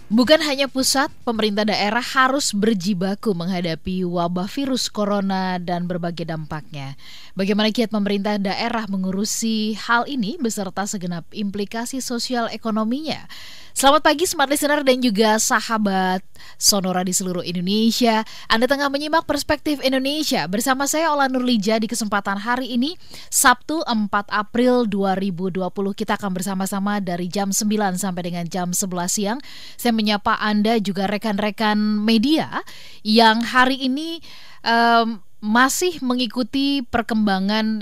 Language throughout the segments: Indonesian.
Bukan hanya pusat, pemerintah daerah harus berjibaku menghadapi wabah virus corona dan berbagai dampaknya. Bagaimana kiat pemerintah daerah mengurusi hal ini beserta segenap implikasi sosial ekonominya? Selamat pagi Smart Listener dan juga sahabat Sonora di seluruh Indonesia. Anda tengah menyimak Perspektif Indonesia bersama saya Ola Nurlija di kesempatan hari ini, Sabtu 4 April 2020. Kita akan bersama-sama dari jam 9 sampai dengan jam 11 siang. Saya menyapa Anda juga rekan-rekan media yang hari ini masih mengikuti perkembangan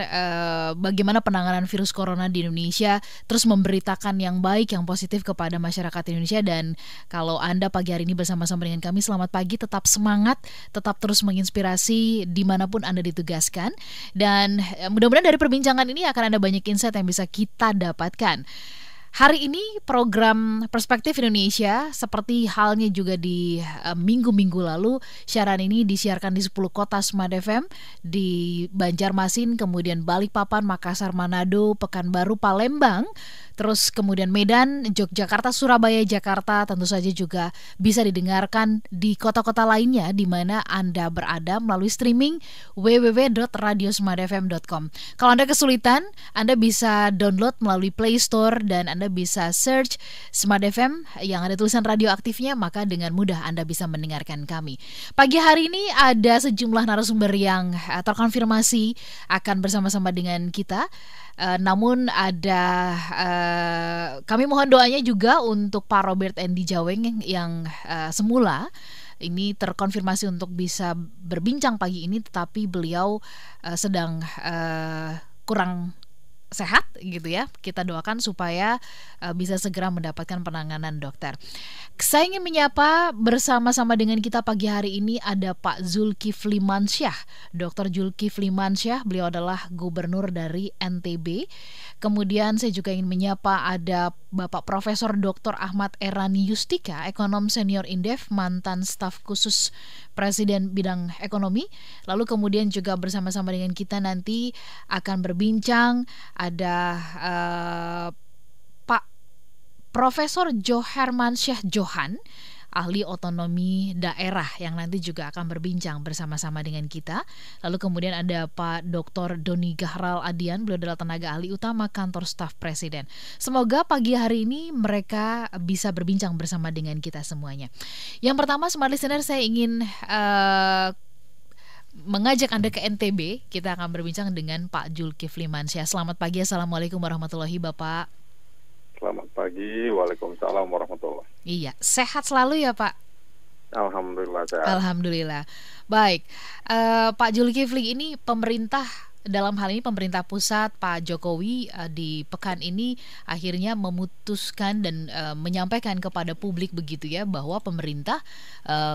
bagaimana penanganan virus corona di Indonesia, terus memberitakan yang baik, yang positif kepada masyarakat Indonesia. Dan kalau Anda pagi hari ini bersama-sama dengan kami, selamat pagi, tetap semangat, tetap terus menginspirasi dimanapun Anda ditugaskan. Dan mudah-mudahan dari perbincangan ini akan ada banyak insight yang bisa kita dapatkan. Hari ini program Perspektif Indonesia seperti halnya juga di minggu-minggu lalu, siaran ini disiarkan di 10 kota Smart FM, di Banjarmasin, kemudian Balikpapan, Makassar, Manado, Pekanbaru, Palembang, terus kemudian Medan, Yogyakarta, Surabaya, Jakarta, tentu saja juga bisa didengarkan di kota-kota lainnya di mana Anda berada melalui streaming www.radiosmartfm.com. Kalau Anda kesulitan, Anda bisa download melalui Play Store dan Anda bisa search Smart FM yang ada tulisan radioaktifnya, maka dengan mudah Anda bisa mendengarkan kami. Pagi hari ini ada sejumlah narasumber yang terkonfirmasi akan bersama-sama dengan kita. Namun ada kami mohon doanya juga untuk Pak Robert Endi Jaweng yang semula ini terkonfirmasi untuk bisa berbincang pagi ini, tetapi beliau sedang kurang sehat gitu ya. Kita doakan supaya bisa segera mendapatkan penanganan dokter. Saya ingin menyapa bersama-sama dengan kita pagi hari ini ada Pak Zulkifli Mansyah. Dr. Zulkifli Mansyah, beliau adalah gubernur dari NTB. Kemudian saya juga ingin menyapa ada Bapak Profesor Dr. Ahmad Erani Yustika, ekonom senior Indef, mantan staf khusus Presiden bidang ekonomi. Lalu kemudian juga bersama-sama dengan kita nanti akan berbincang ada Pak Profesor Johermansyah Johan, ahli otonomi daerah yang nanti juga akan berbincang bersama-sama dengan kita. Lalu kemudian ada Pak Dr. Doni Gahral Adian, beliau adalah tenaga ahli utama kantor staf presiden. Semoga pagi hari ini mereka bisa berbincang bersama dengan kita semuanya. Yang pertama, Smart Listener, saya ingin mengajak Anda ke NTB. Kita akan berbincang dengan Pak Zulkifli Mansyah. Selamat pagi, Assalamualaikum warahmatullahi Bapak. Selamat pagi, waalaikumsalam warahmatullahi. Iya, sehat selalu ya Pak? Alhamdulillah sehat. Alhamdulillah. Baik, Pak Zulkifli, ini pemerintah, dalam hal ini pemerintah pusat, Pak Jokowi di pekan ini akhirnya memutuskan dan menyampaikan kepada publik begitu ya, bahwa pemerintah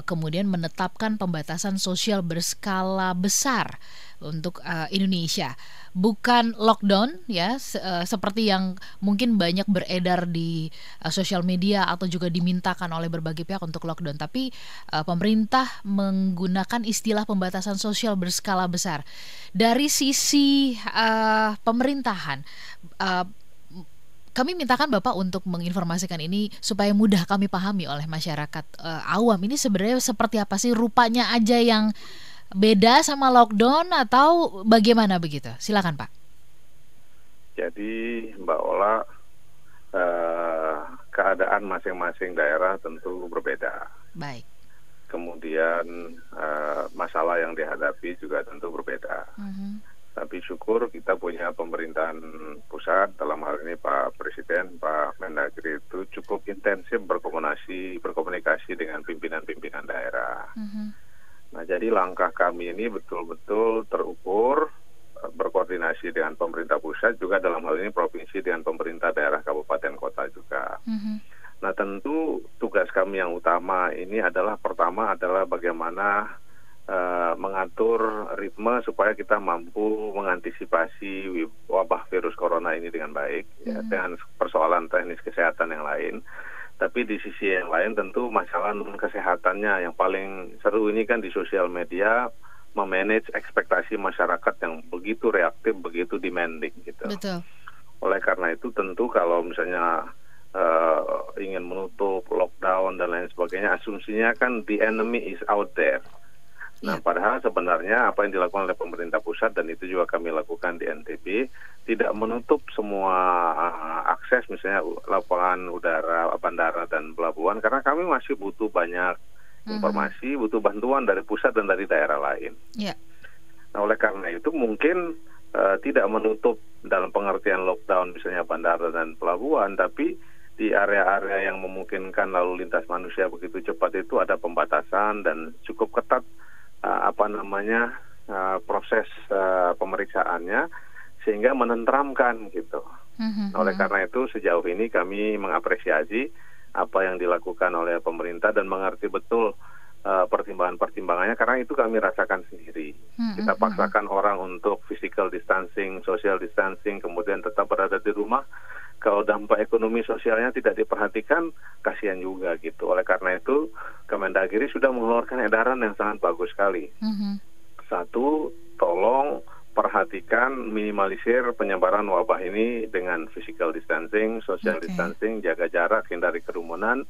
kemudian menetapkan pembatasan sosial berskala besar untuk Indonesia. Bukan lockdown ya, seperti yang mungkin banyak beredar di sosial media atau juga dimintakan oleh berbagai pihak untuk lockdown, tapi pemerintah menggunakan istilah pembatasan sosial berskala besar. Dari sisi pemerintahan, kami mintakan Bapak untuk menginformasikan ini supaya mudah kami pahami oleh masyarakat awam. Ini sebenarnya seperti apa sih, rupanya aja yang beda sama lockdown atau bagaimana begitu? Silakan Pak. Jadi Mbak Ola, keadaan masing-masing daerah tentu berbeda. Baik. Kemudian masalah yang dihadapi juga tentu berbeda. Tapi syukur kita punya pemerintahan pusat, dalam hal ini Pak Presiden, Pak Mendagri itu cukup intensif berkomunikasi dengan pimpinan-pimpinan daerah. Nah, jadi langkah kami ini betul-betul terukur, berkoordinasi dengan pemerintah pusat, juga dalam hal ini provinsi dengan pemerintah daerah, kabupaten, kota juga. Nah, tentu tugas kami yang utama ini adalah, pertama adalah bagaimana mengatur ritme supaya kita mampu mengantisipasi wabah virus corona ini dengan baik, ya, dengan persoalan teknis kesehatan yang lain. Tapi di sisi yang lain tentu masalah kesehatannya yang paling seru ini kan di sosial media, memanage ekspektasi masyarakat yang begitu reaktif, begitu demanding gitu. Betul. Oleh karena itu tentu kalau misalnya ingin menutup, lockdown dan dan lain sebagainya, asumsinya kan the enemy is out there. Nah, padahal sebenarnya apa yang dilakukan oleh pemerintah pusat, dan itu juga kami lakukan di NTB, tidak menutup semua akses, misalnya lapangan udara, bandara, dan pelabuhan, karena kami masih butuh banyak informasi, butuh bantuan dari pusat dan dari daerah lain. Nah, oleh karena itu mungkin tidak menutup dalam pengertian lockdown misalnya bandara dan pelabuhan, tapi di area-area yang memungkinkan lalu lintas manusia begitu cepat itu ada pembatasan dan cukup ketat proses pemeriksaannya, sehingga menenteramkan gitu. Oleh karena itu sejauh ini kami mengapresiasi apa yang dilakukan oleh pemerintah dan mengerti betul pertimbangan-pertimbangannya, karena itu kami rasakan sendiri. Kita paksakan orang untuk physical distancing, social distancing, kemudian tetap berada di rumah. Kalau dampak ekonomi sosialnya tidak diperhatikan, kasihan juga gitu. Oleh karena itu, Kemendagri sudah mengeluarkan edaran yang sangat bagus sekali. Satu, tolong perhatikan minimalisir penyebaran wabah ini dengan physical distancing, social distancing, jaga jarak, hindari kerumunan.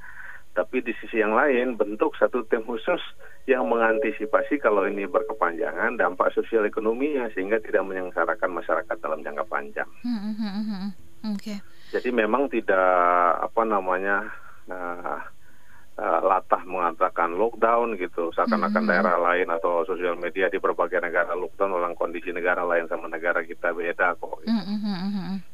Tapi di sisi yang lain, bentuk satu tim khusus yang mengantisipasi kalau ini berkepanjangan dampak sosial ekonominya, sehingga tidak menyengsarakan masyarakat dalam jangka panjang. Jadi memang tidak latah mengatakan lockdown gitu, seakan-akan daerah lain atau sosial media di berbagai negara lockdown, orang kondisi negara lain sama negara kita beda kok. Gitu.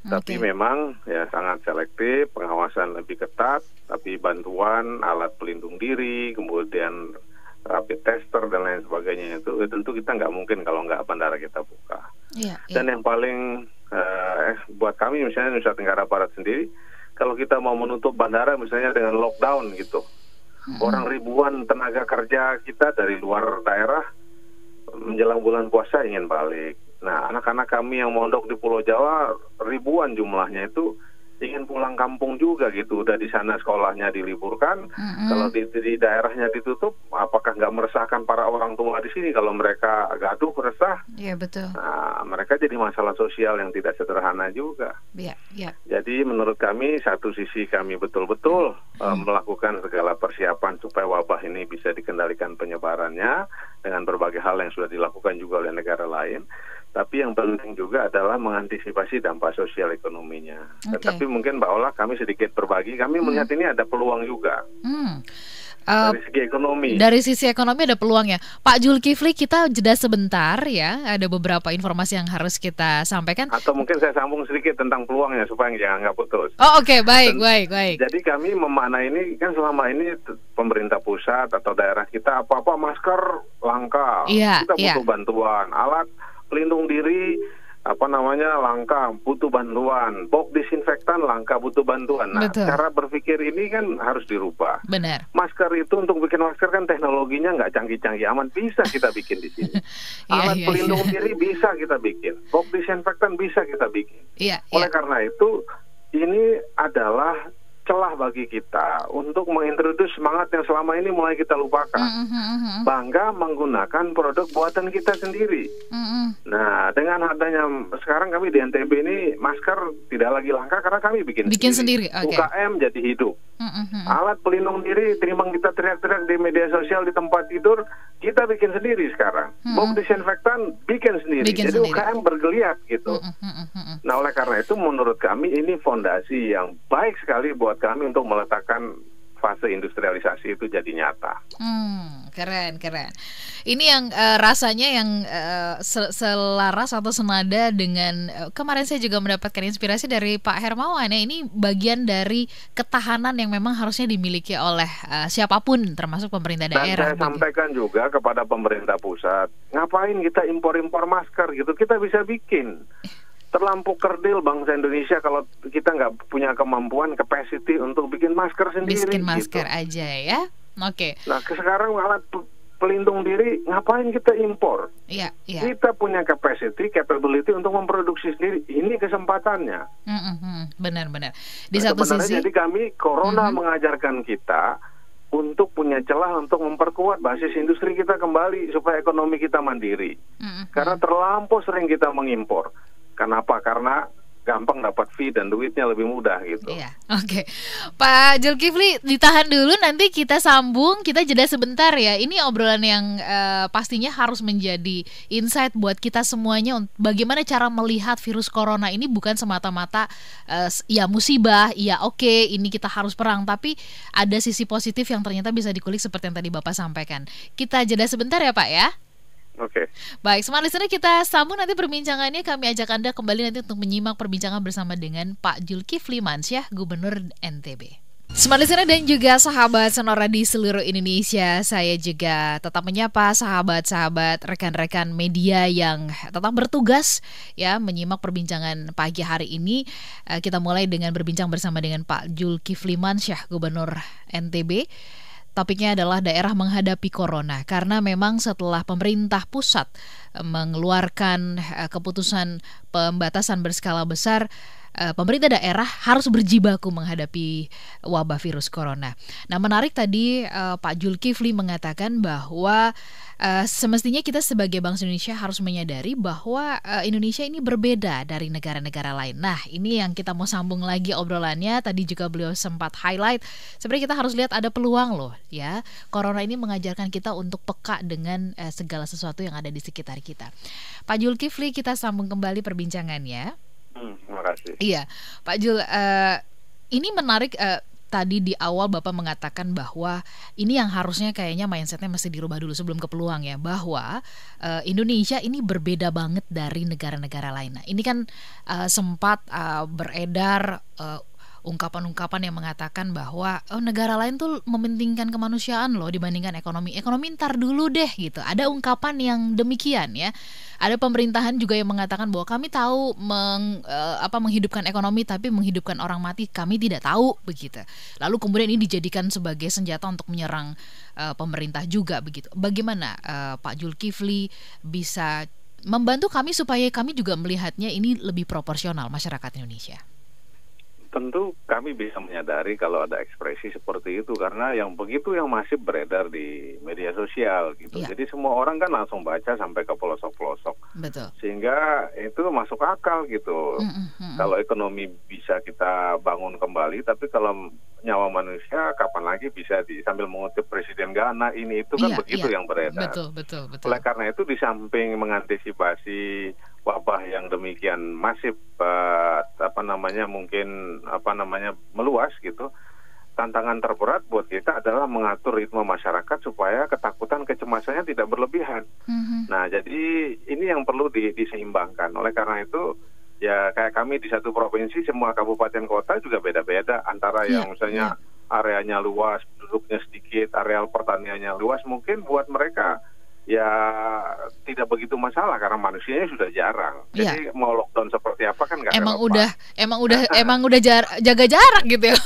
Tapi memang ya sangat selektif, pengawasan lebih ketat, tapi bantuan alat pelindung diri, kemudian rapid tester dan lain sebagainya itu tentu kita nggak mungkin kalau nggak bandara kita buka. Dan yang paling buat kami misalnya Nusa Tenggara Barat sendiri, kalau kita mau menutup bandara misalnya dengan lockdown gitu, orang ribuan tenaga kerja kita dari luar daerah menjelang bulan puasa ingin balik. Nah, anak-anak kami yang mondok di Pulau Jawa ribuan jumlahnya itu ingin pulang kampung juga gitu, udah di sana sekolahnya diliburkan. Kalau di daerahnya ditutup, apakah nggak meresahkan para orang tua di sini kalau mereka gaduh, resah? Iya, betul. Nah, mereka jadi masalah sosial yang tidak sederhana juga. Jadi menurut kami, satu sisi kami betul-betul melakukan segala persiapan supaya wabah ini bisa dikendalikan penyebarannya dengan berbagai hal yang sudah dilakukan juga oleh negara lain. Tapi yang penting juga adalah mengantisipasi dampak sosial ekonominya. Tapi mungkin Mbak Ola, kami sedikit berbagi, kami melihat ini ada peluang juga. Dari segi ekonomi. Dari sisi ekonomi ada peluangnya. Pak Zulkifli, kita jeda sebentar ya. Ada beberapa informasi yang harus kita sampaikan. Atau mungkin saya sambung sedikit tentang peluangnya supaya jangan nggak putus. Baik. Jadi kami memaknai ini kan selama ini pemerintah pusat atau daerah kita apa-apa masker langka. Kita butuh bantuan, alat pelindung diri langka, butuh bantuan, box disinfektan langka, butuh bantuan. Nah, cara berpikir ini kan harus dirubah. Benar. Masker itu, untuk bikin masker kan teknologinya nggak canggih-canggih aman, bisa kita bikin di sini. Alat pelindung diri bisa kita bikin, box disinfektan bisa kita bikin. Oleh karena itu, ini adalah celah bagi kita untuk mengintroduce semangat yang selama ini mulai kita lupakan. Bangga menggunakan produk buatan kita sendiri. Nah, dengan adanya sekarang kami di NTB ini masker tidak lagi langka karena kami bikin sendiri. UKM jadi hidup. Alat pelindung diri, timbang kita teriak-teriak di media sosial di tempat tidur, kita bikin sendiri sekarang. Box disinfektan bikin sendiri. Jadi UKM bergeliat gitu. Nah, oleh karena itu menurut kami ini fondasi yang baik sekali buat kami untuk meletakkan fase industrialisasi itu jadi nyata. Keren. Ini yang rasanya yang selaras atau senada dengan kemarin saya juga mendapatkan inspirasi dari Pak Hermawan ya. Ini bagian dari ketahanan yang memang harusnya dimiliki oleh siapapun, termasuk pemerintah daerah. Dan saya sampaikan juga kepada pemerintah pusat, ngapain kita impor-impor masker gitu? Kita bisa bikin. Terlampau kerdil bangsa Indonesia kalau kita nggak punya kemampuan, capacity untuk bikin masker sendiri. Bikin masker gitu aja ya. Nah, sekarang alat pelindung diri ngapain kita impor? Kita punya capability untuk memproduksi sendiri. Ini kesempatannya. Benar. Di satu sisi, jadi kami corona mengajarkan kita untuk punya celah untuk memperkuat basis industri kita kembali supaya ekonomi kita mandiri. Karena terlampau sering kita mengimpor. Kenapa? Karena gampang dapat fee dan duitnya lebih mudah gitu. Iya, oke. Pak Zulkifli ditahan dulu, nanti kita sambung, kita jeda sebentar ya. Ini obrolan yang pastinya harus menjadi insight buat kita semuanya. Bagaimana cara melihat virus corona ini bukan semata-mata ya musibah, ya oke, ini kita harus perang, tapi ada sisi positif yang ternyata bisa dikulik seperti yang tadi Bapak sampaikan. Kita jeda sebentar ya Pak ya. Oke. Baik, smart listener, kita sambung nanti perbincangannya. Kami ajak Anda kembali nanti untuk menyimak perbincangan bersama dengan Pak Zulkifli Mansyah, Gubernur NTB. Smart listener dan juga sahabat Sonora di seluruh Indonesia, saya juga tetap menyapa sahabat-sahabat rekan-rekan media yang tetap bertugas ya menyimak perbincangan pagi hari ini. Kita mulai dengan berbincang bersama dengan Pak Zulkifli Mansyah, Gubernur NTB. Topiknya adalah daerah menghadapi corona, karena memang setelah pemerintah pusat mengeluarkan keputusan pembatasan berskala besar, pemerintah daerah harus berjibaku menghadapi wabah virus corona. Nah, menarik tadi Pak Zulkifli mengatakan bahwa semestinya kita sebagai bangsa Indonesia harus menyadari bahwa Indonesia ini berbeda dari negara-negara lain. Nah, ini yang kita mau sambung lagi obrolannya. Tadi juga beliau sempat highlight, sebenarnya kita harus lihat ada peluang loh ya. Corona ini mengajarkan kita untuk peka dengan segala sesuatu yang ada di sekitar kita. Pak Zulkifli, kita sambung kembali perbincangannya. Terima kasih. Iya, Pak Jul, ini menarik. Tadi di awal Bapak mengatakan bahwa ini yang harusnya kayaknya mindsetnya mesti dirubah dulu sebelum ke peluang ya, bahwa Indonesia ini berbeda banget dari negara-negara lain. Nah, ini kan sempat beredar ungkapan-ungkapan yang mengatakan bahwa negara lain tuh mementingkan kemanusiaan loh dibandingkan ekonomi. Ekonomi ntar dulu deh gitu. Ada ungkapan yang demikian ya. Ada pemerintahan juga yang mengatakan bahwa kami tahu menghidupkan ekonomi, tapi menghidupkan orang mati kami tidak tahu begitu. Lalu kemudian ini dijadikan sebagai senjata untuk menyerang pemerintah juga begitu. Bagaimana Pak Zulkifli bisa membantu kami supaya kami juga melihatnya ini lebih proporsional masyarakat Indonesia? Tentu kami bisa menyadari kalau ada ekspresi seperti itu karena yang begitu yang masih beredar di media sosial gitu. Ya. Jadi semua orang kan langsung baca sampai ke pelosok-pelosok. Betul. Sehingga itu masuk akal gitu. Kalau ekonomi bisa kita bangun kembali, tapi kalau nyawa manusia kapan lagi bisa sambil mengutip Presiden Ghana ini itu kan begitu yang beredar. Betul. Oleh karena itu di samping mengantisipasi wabah yang demikian masif meluas gitu, tantangan terberat buat kita adalah mengatur ritme masyarakat supaya ketakutan kecemasannya tidak berlebihan. Nah, jadi ini yang perlu diseimbangkan. Oleh karena itu ya kayak kami di satu provinsi semua kabupaten kota juga beda-beda antara yang misalnya areanya luas, penduduknya sedikit, areal pertaniannya luas, mungkin buat mereka ya tidak begitu masalah karena manusianya sudah jarang. Jadi mau lockdown seperti apa kan nggak emang udah jaga jarak gitu ya.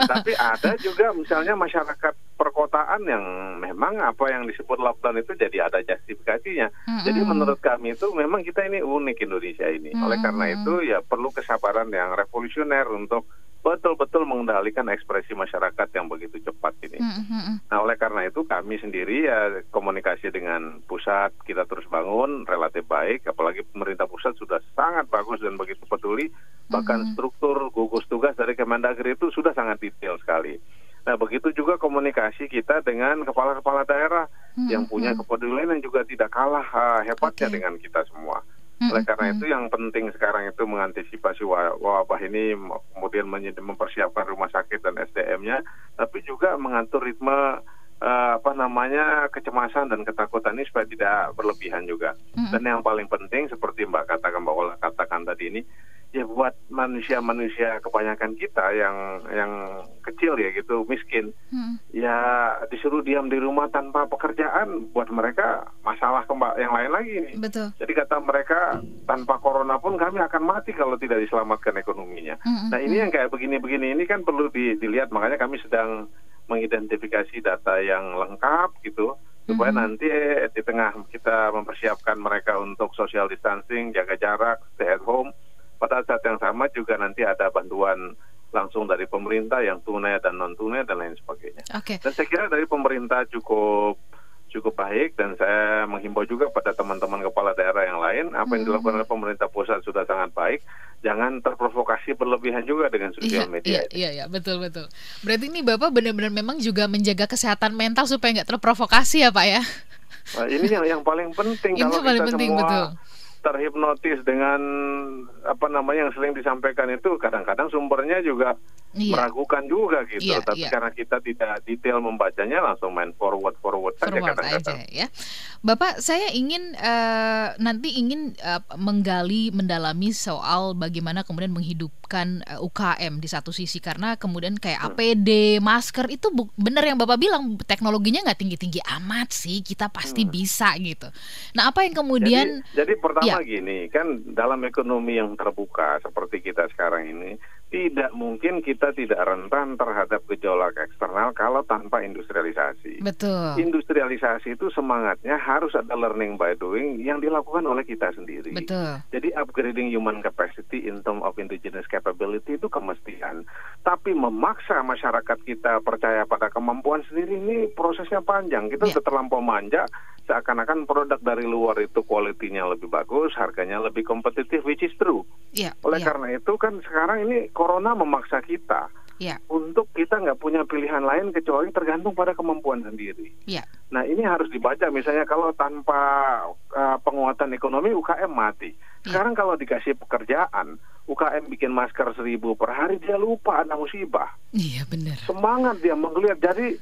Tapi ada juga misalnya masyarakat perkotaan yang memang apa yang disebut lockdown itu jadi ada justifikasinya. Jadi menurut kami itu memang kita ini unik Indonesia ini. Oleh karena itu ya perlu kesabaran yang revolusioner untuk betul-betul mengendalikan ekspresi masyarakat yang begitu cepat ini. Nah, oleh karena itu kami sendiri ya komunikasi dengan pusat kita terus bangun relatif baik, apalagi pemerintah pusat sudah sangat bagus dan begitu peduli, bahkan struktur gugus tugas dari Kemendagri itu sudah sangat detail sekali. Nah, begitu juga komunikasi kita dengan kepala-kepala daerah yang punya kepedulian yang juga tidak kalah hebatnya dengan kita semua. Oleh karena itu yang penting sekarang itu mengantisipasi wabah ini, kemudian mempersiapkan rumah sakit dan SDM-nya, tapi juga mengatur ritme kecemasan dan ketakutan ini supaya tidak berlebihan juga. Dan yang paling penting seperti Mbak Ola katakan tadi ini, ya buat manusia-manusia kebanyakan kita yang kecil ya gitu, miskin, ya disuruh diam di rumah tanpa pekerjaan, buat mereka masalah yang lain lagi nih. Betul. Jadi kata mereka, tanpa corona pun kami akan mati kalau tidak diselamatkan ekonominya. Nah, ini yang kayak begini-begini ini kan perlu dilihat, makanya kami sedang mengidentifikasi data yang lengkap gitu, supaya nanti di tengah kita mempersiapkan mereka untuk social distancing, jaga jarak, stay at home, pada saat yang sama juga nanti ada bantuan langsung dari pemerintah yang tunai dan non tunai dan lain sebagainya. Dan saya kira dari pemerintah cukup baik, dan saya menghimbau juga pada teman-teman kepala daerah yang lain, apa yang dilakukan oleh pemerintah pusat sudah sangat baik. jangan terprovokasi berlebihan juga dengan sosial media. Iya, betul. Berarti ini Bapak benar-benar memang juga menjaga kesehatan mental supaya nggak terprovokasi ya Pak ya? Nah, ini yang paling penting. Kalau paling kita penting, semua betul. terhipnotis dengan yang sering disampaikan itu, kadang-kadang sumbernya juga meragukan juga gitu. Tapi karena kita tidak detail membacanya, langsung main forward saja kadang-kadang. Ya. Bapak, saya ingin mendalami soal bagaimana kemudian menghidupkan UKM di satu sisi, karena kemudian kayak APD, masker itu benar yang Bapak bilang, teknologinya nggak tinggi-tinggi amat sih, kita pasti bisa gitu. Nah, apa yang kemudian jadi pertama gini, kan dalam ekonomi yang terbuka seperti kita sekarang ini, tidak mungkin kita tidak rentan terhadap gejolak eksternal kalau tanpa industrialisasi. Betul. Industrialisasi itu semangatnya harus ada learning by doing yang dilakukan oleh kita sendiri. Betul. Jadi upgrading human capacity in terms of indigenous capability itu kemestian. Tapi memaksa masyarakat kita percaya pada kemampuan sendiri, ini prosesnya panjang. Kita sudah terlampau manja, seakan-akan produk dari luar itu kualitinya lebih bagus, harganya lebih kompetitif, which is true. Oleh karena itu kan sekarang ini Corona memaksa kita untuk kita nggak punya pilihan lain kecuali tergantung pada kemampuan sendiri. Nah, ini harus dibaca. Misalnya kalau tanpa penguatan ekonomi, UKM mati. Sekarang kalau dikasih pekerjaan, UKM bikin masker 1.000 per hari, dia lupa ada musibah. Iya, benar. Semangat dia menggeliat. Jadi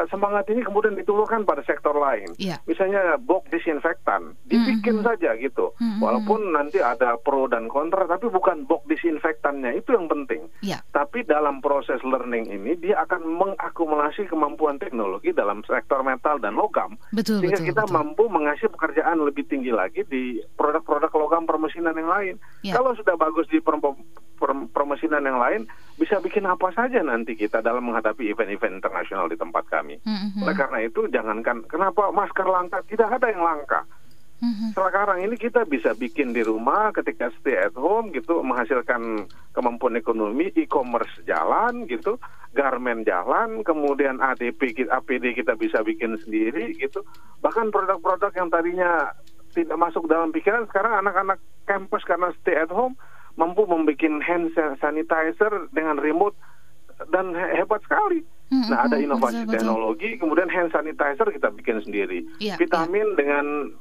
semangat ini kemudian ditularkan pada sektor lain. Misalnya box disinfektan, dibikin saja gitu. Walaupun nanti ada pro dan kontra, tapi bukan box disinfektannya itu yang penting. Tapi dalam proses learning ini dia akan mengakumulasi kemampuan teknologi dalam sektor metal dan logam, sehingga kita mampu mengasih pekerjaan lebih tinggi lagi di produk-produk logam permesinan yang lain. Kalau sudah bagus di permesinan yang lain, bisa bikin apa saja nanti kita dalam menghadapi event-event internasional di tempat kami. Oleh karena itu, jangankan kenapa masker langka, tidak ada yang langka. Sekarang ini kita bisa bikin di rumah ketika stay at home gitu, menghasilkan kemampuan ekonomi, e-commerce jalan gitu, garment jalan, kemudian APD kita bisa bikin sendiri gitu. Bahkan produk-produk yang tadinya tidak masuk dalam pikiran, sekarang anak-anak kampus karena stay at home mampu membuat hand sanitizer dengan remote dan hebat sekali. Nah, ada inovasi teknologi, kemudian hand sanitizer kita bikin sendiri. Vitamin dengan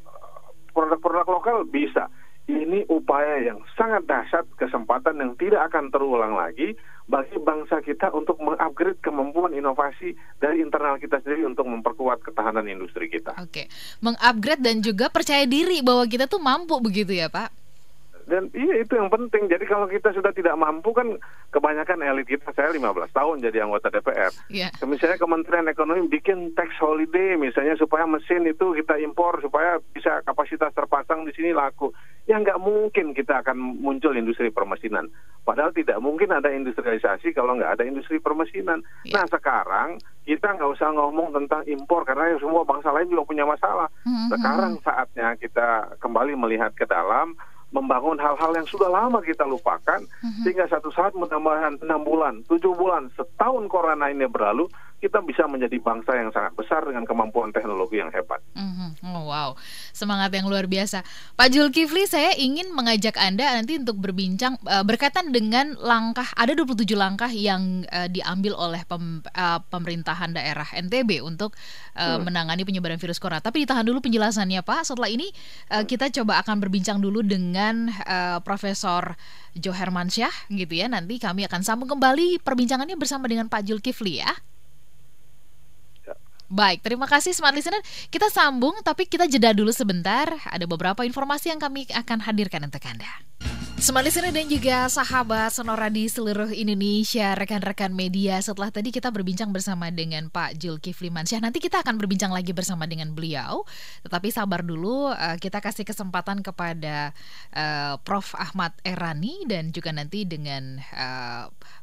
produk-produk lokal bisa. Ini upaya yang sangat dahsyat, kesempatan yang tidak akan terulang lagi bagi bangsa kita untuk mengupgrade kemampuan inovasi dari internal kita sendiri untuk memperkuat ketahanan industri kita. Mengupgrade dan juga percaya diri bahwa kita tuh mampu begitu ya Pak? Dan itu yang penting. Jadi kalau kita sudah tidak mampu, kan kebanyakan elit kita, saya 15 tahun jadi anggota DPR. Misalnya Kementerian Ekonomi bikin tax holiday misalnya supaya mesin itu kita impor supaya bisa kapasitas terpasang di sini laku. Ya nggak mungkin kita akan muncul industri permesinan. Padahal tidak mungkin ada industrialisasi kalau nggak ada industri permesinan. Nah, sekarang kita nggak usah ngomong tentang impor karena semua bangsa lain juga punya masalah. Sekarang saatnya kita kembali melihat ke dalam, membangun hal-hal yang sudah lama kita lupakan, sehingga satu saat mudah-mudahan 6 bulan, 7 bulan, setahun corona ini berlalu, kita bisa menjadi bangsa yang sangat besar dengan kemampuan teknologi yang hebat. Wow, semangat yang luar biasa. Pak Zulkifli, saya ingin mengajak Anda nanti untuk berbincang berkaitan dengan langkah, ada 27 langkah yang diambil oleh pemerintahan daerah NTB untuk menangani penyebaran virus corona. Tapi ditahan dulu penjelasannya Pak. Setelah ini kita coba akan berbincang dulu dengan Profesor Jo Hermansyah gitu ya. Nanti kami akan sambung kembali perbincangannya bersama dengan Pak Zulkifli ya. Baik, terima kasih Smart Listener. Kita sambung, tapi kita jeda dulu sebentar. Ada beberapa informasi yang kami akan hadirkan untuk Anda. Smart Listener dan juga sahabat Sonora di seluruh Indonesia, rekan-rekan media. Setelah tadi kita berbincang bersama dengan Pak Zulkifli Mansyah, nanti kita akan berbincang lagi bersama dengan beliau. Tetapi sabar dulu, kita kasih kesempatan kepada Prof. Ahmad Errani dan juga nanti dengan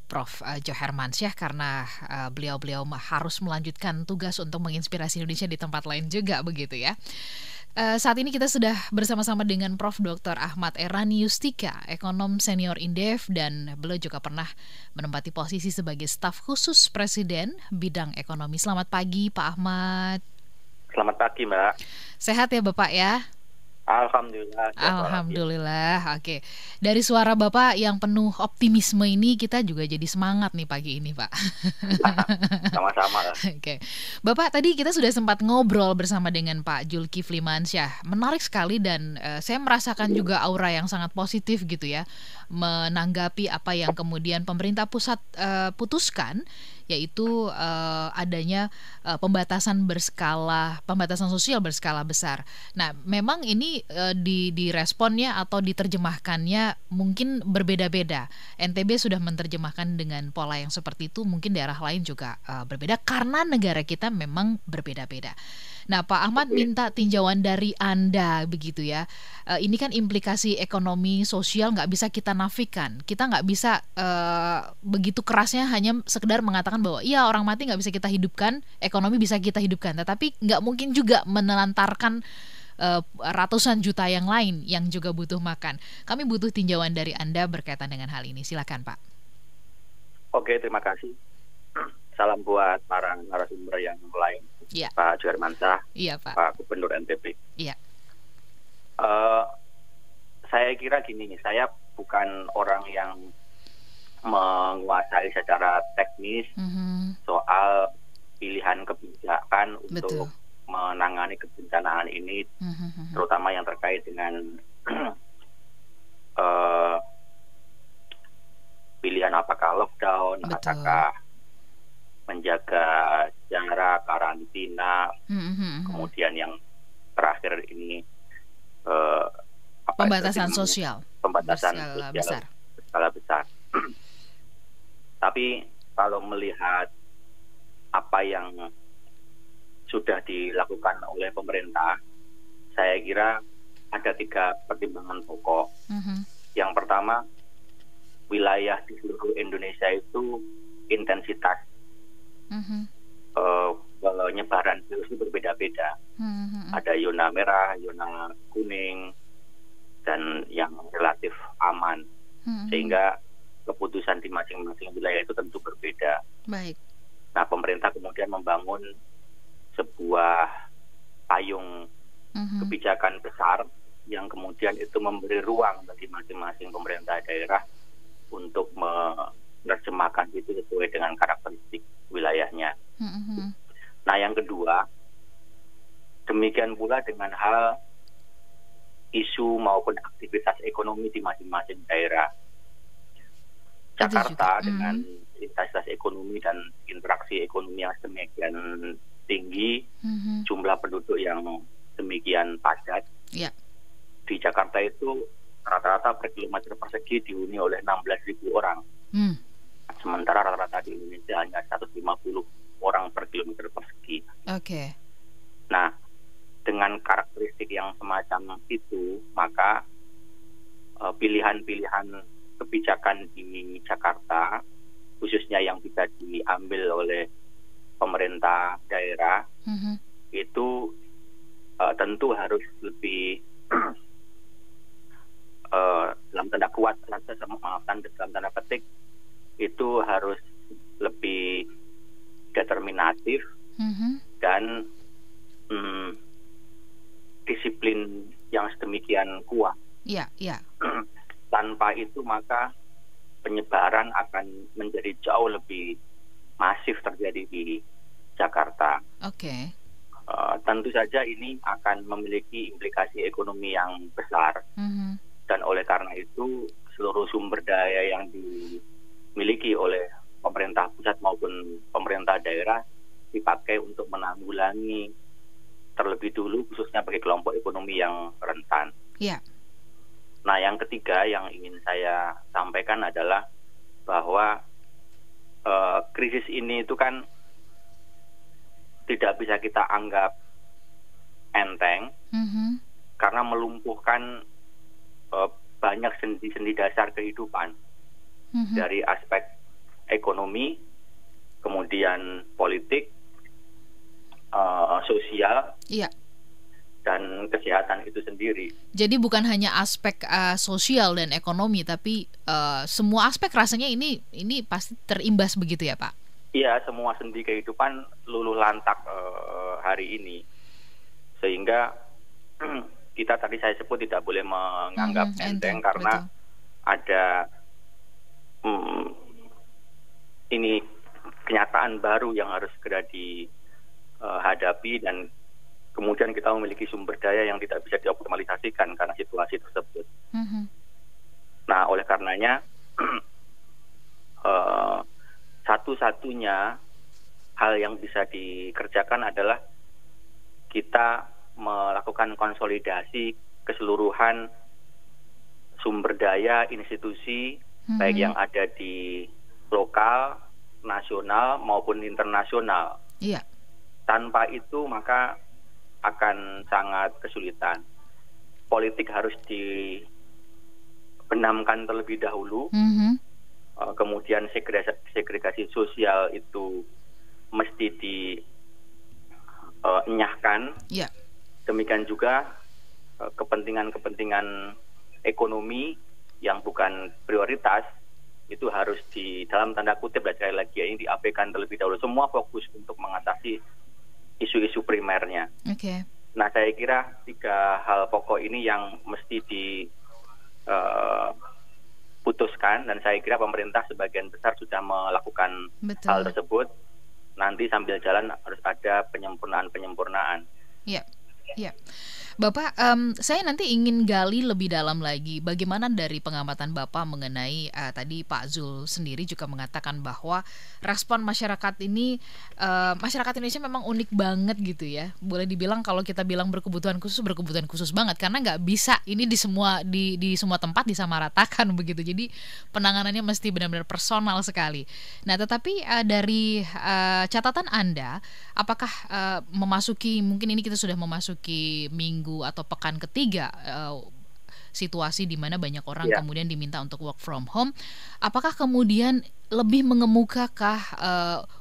Prof. Jo Hermansyah karena beliau harus melanjutkan tugas untuk menginspirasi Indonesia di tempat lain juga begitu ya. Saat ini kita sudah bersama-sama dengan Prof. Dr. Ahmad Errani Yustika, ekonom senior Indef, dan beliau juga pernah menempati posisi sebagai staf khusus Presiden bidang ekonomi. Selamat pagi Pak Ahmad. Selamat pagi Mbak. Sehat ya Bapak ya? Alhamdulillah. Alhamdulillah. Oke. Dari suara Bapak yang penuh optimisme ini kita juga jadi semangat nih pagi ini, Pak. Sama-sama lah. Oke. Bapak, tadi kita sudah sempat ngobrol bersama dengan Pak Zulkifli Mansyah. Menarik sekali dan saya merasakan juga aura yang sangat positif gitu ya, menanggapi apa yang kemudian pemerintah pusat putuskan, yaitu adanya pembatasan sosial berskala besar. Nah, memang ini di responnya atau diterjemahkannya mungkin berbeda-beda. NTB sudah menerjemahkan dengan pola yang seperti itu, mungkin daerah lain juga berbeda karena negara kita memang berbeda-beda. Nah, Pak Ahmad minta tinjauan dari Anda begitu ya. Ini kan implikasi ekonomi sosial nggak bisa kita nafikan. Kita nggak bisa begitu kerasnya hanya sekedar mengatakan bahwa iya orang mati nggak bisa kita hidupkan, ekonomi bisa kita hidupkan. Tetapi nggak mungkin juga menelantarkan ratusan juta yang lain yang juga butuh makan. Kami butuh tinjauan dari Anda berkaitan dengan hal ini. Silakan, Pak. Oke, terima kasih. Salam buat para narasumber yang lain. Ya. Pak Johar Mansyah, iya, Pak. Pak Gubernur NTB. Iya. Saya kira gini, saya bukan orang yang menguasai secara teknis soal pilihan kebijakan untuk menangani kebencanaan ini, terutama yang terkait dengan pilihan apakah lockdown, apakah menjaga jarak, karantina, kemudian yang terakhir ini pembatasan sosial. Pembatasan berskala sosial besar. Berskala besar. Tapi kalau melihat apa yang sudah dilakukan oleh pemerintah, saya kira ada 3 pertimbangan pokok. Yang pertama, wilayah di seluruh Indonesia itu intensitas penyebaran virus itu berbeda-beda. Ada zona merah, zona kuning, dan yang relatif aman. Sehingga keputusan di masing-masing wilayah itu tentu berbeda. Baik. Nah, pemerintah kemudian membangun sebuah payung kebijakan besar yang kemudian itu memberi ruang bagi masing-masing pemerintah daerah untuk menerjemahkan itu sesuai dengan karakteristik wilayahnya. Nah, yang kedua, demikian pula dengan hal isu maupun aktivitas ekonomi di masing-masing daerah. Jakarta dengan intensitas ekonomi dan interaksi ekonomi yang demikian tinggi, jumlah penduduk yang demikian padat. Di Jakarta itu rata-rata per kilometer persegi dihuni oleh 16.000 orang. Sementara rata-rata di Indonesia hanya 150 orang per kilometer persegi. Nah, dengan karakteristik yang semacam itu, maka pilihan-pilihan kebijakan di Jakarta, khususnya yang bisa diambil oleh pemerintah daerah, itu tentu harus lebih dalam tanda kuat, dalam tanda petik, itu harus lebih determinatif dan disiplin yang sedemikian kuat. Tanpa itu maka penyebaran akan menjadi jauh lebih masif terjadi di Jakarta. Tentu saja ini akan memiliki implikasi ekonomi yang besar, dan oleh karena itu seluruh sumber daya yang dimiliki oleh pemerintah pusat maupun pemerintah daerah dipakai untuk menanggulangi terlebih dulu, khususnya bagi kelompok ekonomi yang rentan. Nah, yang ketiga yang ingin saya sampaikan adalah bahwa krisis ini itu kan tidak bisa kita anggap enteng, karena melumpuhkan banyak sendi-sendi dasar kehidupan, dari aspek ekonomi, kemudian politik, sosial, dan kesehatan itu sendiri. Jadi bukan hanya aspek sosial dan ekonomi, tapi semua aspek rasanya ini pasti terimbas begitu ya, Pak? Iya, semua sendi kehidupan luluh lantak hari ini, sehingga kita tadi saya sebut tidak boleh menganggap enteng karena betul. Ada ini kenyataan baru yang harus segera dihadapi dan kemudian kita memiliki sumber daya yang tidak bisa dioptimalisasikan karena situasi tersebut. Nah, oleh karenanya satu-satunya hal yang bisa dikerjakan adalah kita melakukan konsolidasi keseluruhan sumber daya institusi baik yang ada di lokal, nasional maupun internasional. Iya. Tanpa itu maka akan sangat kesulitan. Politik harus dibenamkan terlebih dahulu. Kemudian segregasi sosial itu mesti dienyahkan. Yeah. Demikian juga kepentingan-kepentingan ekonomi yang bukan prioritas itu harus di dalam tanda kutip sekali lagi ini diabaikan terlebih dahulu. Semua fokus untuk mengatasi isu-isu primernya. Okay. Nah, saya kira 3 hal pokok ini yang mesti putuskan dan saya kira pemerintah sebagian besar sudah melakukan hal tersebut. Nanti sambil jalan harus ada penyempurnaan. Iya, iya. Bapak, saya nanti ingin gali lebih dalam lagi bagaimana dari pengamatan Bapak mengenai tadi Pak Zul sendiri juga mengatakan bahwa respon masyarakat ini, masyarakat Indonesia memang unik banget gitu ya. Boleh dibilang kalau kita bilang berkebutuhan khusus banget karena nggak bisa ini di semua tempat disamaratakan begitu. Jadi penanganannya mesti benar-benar personal sekali. Nah, tetapi dari catatan Anda, apakah mungkin ini kita sudah memasuki minggu atau pekan ketiga situasi di mana banyak orang kemudian diminta untuk work from home, apakah kemudian lebih mengemukakah